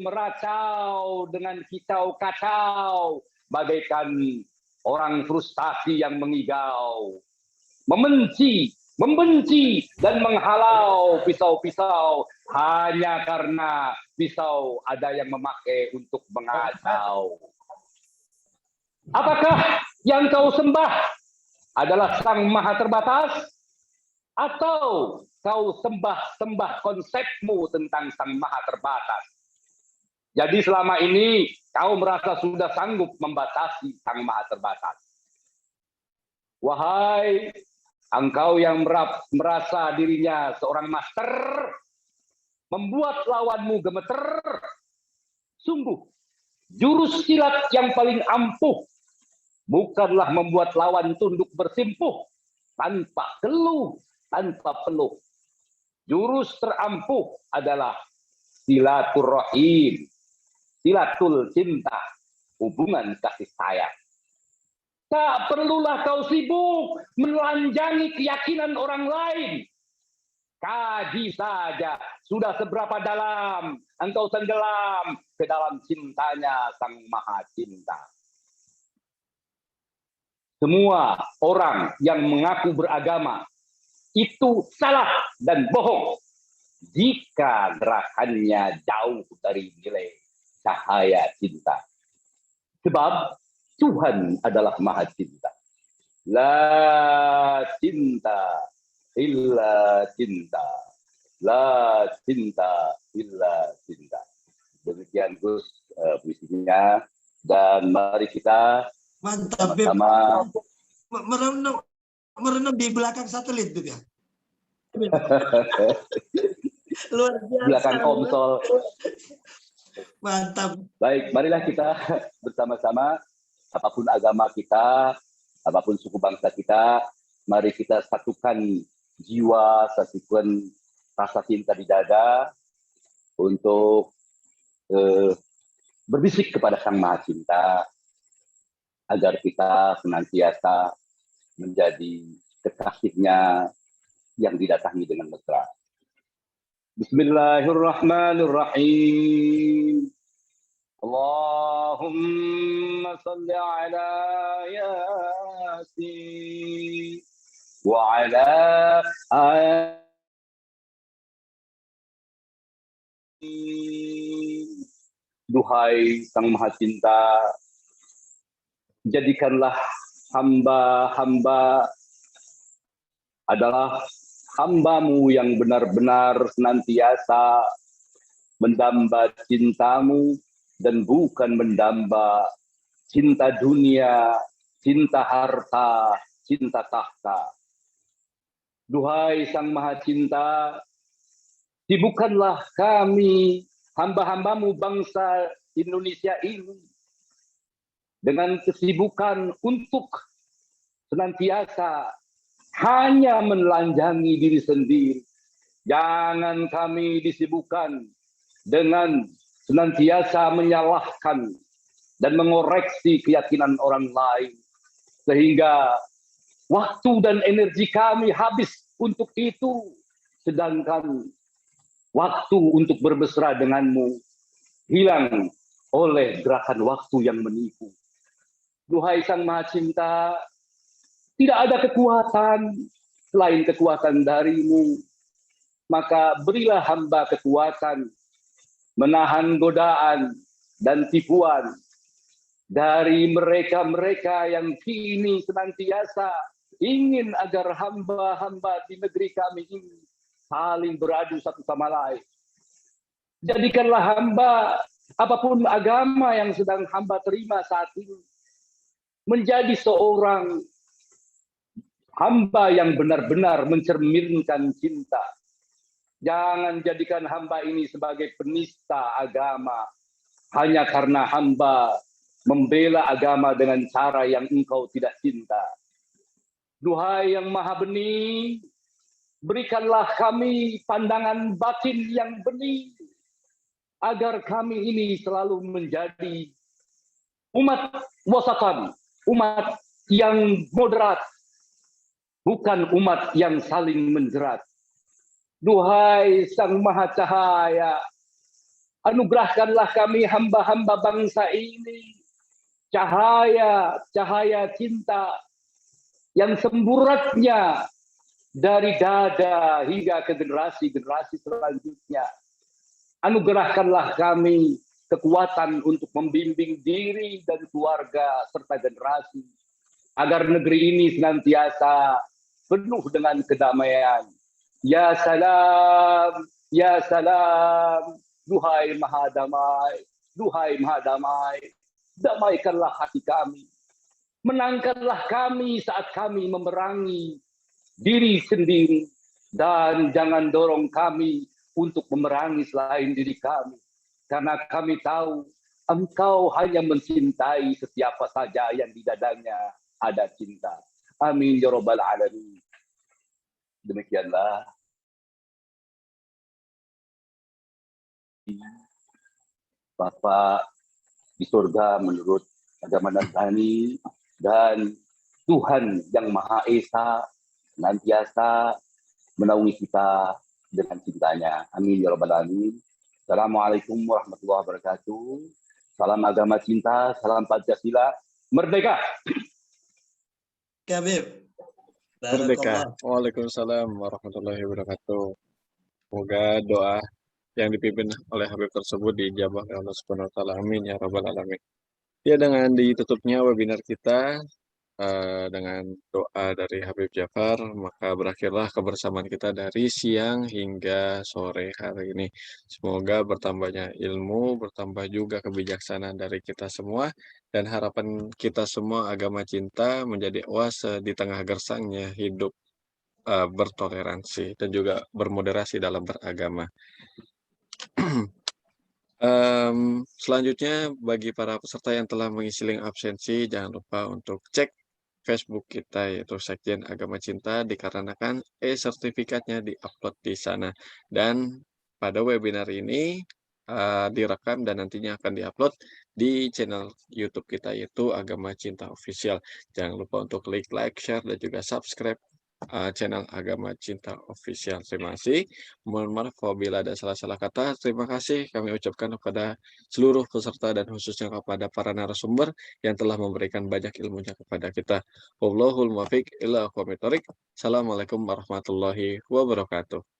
meracau dengan kicau-kacau bagaikan orang frustasi yang mengigau, membenci dan menghalau pisau-pisau hanya karena pisau ada yang memakai untuk mengacau. Apakah yang kau sembah adalah Sang Maha Terbatas? Atau kau sembah konsepmu tentang Sang Maha Terbatas? Jadi selama ini kau merasa sudah sanggup membatasi Sang Maha Terbatas. Wahai engkau yang merasa dirinya seorang master, membuat lawanmu gemeter, sungguh jurus silat yang paling ampuh bukanlah membuat lawan tunduk bersimpuh tanpa keluh, tanpa peluh. Jurus terampuh adalah silaturrahim, silatul cinta, hubungan kasih sayang. Tak perlulah kau sibuk menelanjangi keyakinan orang lain. Kaji saja sudah seberapa dalam engkau tenggelam ke dalam cintanya Sang Maha Cinta. Semua orang yang mengaku beragama itu salah dan bohong jika gerakannya jauh dari nilai cahaya cinta. Sebab Tuhan adalah Maha Cinta. La cinta illa cinta. La cinta illa cinta. Demikian Gus puisinya, dan mari kita mantap sama merenung di belakang satelit juga. Luar biasa. Belakang konsol. Mantap. Baik, marilah kita bersama-sama, apapun agama kita, apapun suku bangsa kita, mari kita satukan jiwa, satukan rasa cinta di dada untuk berbisik kepada Sang Maha Cinta agar kita senantiasa menjadi kekasihnya yang didatangi dengan mesra. Bismillahirrahmanirrahim. Allahumma salli ala Yasin wa ala Duhai Sang Maha Cinta, jadikanlah hamba-hamba adalah hamba-Mu yang benar-benar senantiasa mendamba cinta-Mu dan bukan mendamba cinta dunia, cinta harta, cinta tahta. Duhai Sang Maha Cinta, sibukkanlah kami, hamba-hamba-Mu bangsa Indonesia ini, dengan kesibukan untuk senantiasa hanya menelanjangi diri sendiri. Jangan kami disibukkan dengan senantiasa menyalahkan dan mengoreksi keyakinan orang lain, sehingga waktu dan energi kami habis untuk itu, sedangkan waktu untuk bermesra denganmu hilang oleh gerakan waktu yang menipu. Duhai Sang Maha Cinta, tidak ada kekuatan selain kekuatan darimu, maka berilah hamba kekuatan menahan godaan dan tipuan dari mereka-mereka yang kini senantiasa ingin agar hamba-hamba di negeri kami ini saling beradu satu sama lain. Jadikanlah hamba, apapun agama yang sedang hamba terima saat ini, menjadi seorang hamba yang benar-benar mencerminkan cinta. Jangan jadikan hamba ini sebagai penista agama, hanya karena hamba membela agama dengan cara yang engkau tidak cinta. Duhai yang Maha Bening, berikanlah kami pandangan batin yang bening, agar kami ini selalu menjadi umat wasatan, umat yang moderat, bukan umat yang saling menjerat. Duhai Sang Maha Cahaya, anugerahkanlah kami hamba-hamba bangsa ini cahaya cinta yang semburatnya dari dada hingga ke generasi-generasi selanjutnya. Anugerahkanlah kami kekuatan untuk membimbing diri dan keluarga serta generasi, agar negeri ini senantiasa penuh dengan kedamaian. Ya salam, duhai Maha Damai, duhai Maha Damai, damaikanlah hati kami. Menangkanlah kami saat kami memerangi diri sendiri, dan jangan dorong kami untuk memerangi selain diri kami, karena kami tahu Engkau hanya mencintai sesiapa saja yang di dadanya ada cinta. Amin ya rabbal alamin. Demikianlah Bapak di surga menurut agama Nasrani, dan Tuhan yang Maha Esa senantiasa menaungi kita dengan cintanya. Amin ya rabbal alamin. Assalamualaikum warahmatullahi wabarakatuh. Salam agama cinta, salam Pancasila, merdeka. Habib. Merdeka. Waalaikumsalam warahmatullahi wabarakatuh. Semoga doa yang dipimpin oleh Habib tersebut diijabah oleh Allah Subhanahu wa taala. Amin ya rabbal alamin. Ya, dengan ditutupnya webinar kita dengan doa dari Habib Jafar, maka berakhirlah kebersamaan kita dari siang hingga sore hari ini. Semoga bertambahnya ilmu, bertambah juga kebijaksanaan dari kita semua, dan harapan kita semua agama cinta menjadi oase di tengah gersangnya hidup bertoleransi dan juga bermoderasi dalam beragama. Selanjutnya, bagi para peserta yang telah mengisi link absensi, jangan lupa untuk cek Facebook kita, yaitu Sekjen Agama Cinta, dikarenakan sertifikatnya diupload di sana. Dan pada webinar ini direkam dan nantinya akan diupload di channel YouTube kita, yaitu Agama Cinta Official. Jangan lupa untuk klik like, share, dan juga subscribe channel Agama Cinta Official. Terima kasih. Mohon maaf apabila ada salah-salah kata. Terima kasih kami ucapkan kepada seluruh peserta dan khususnya kepada para narasumber yang telah memberikan banyak ilmunya kepada kita. Wallahul muwaffiq ila aqwamit thoriq. Assalamualaikum warahmatullahi wabarakatuh.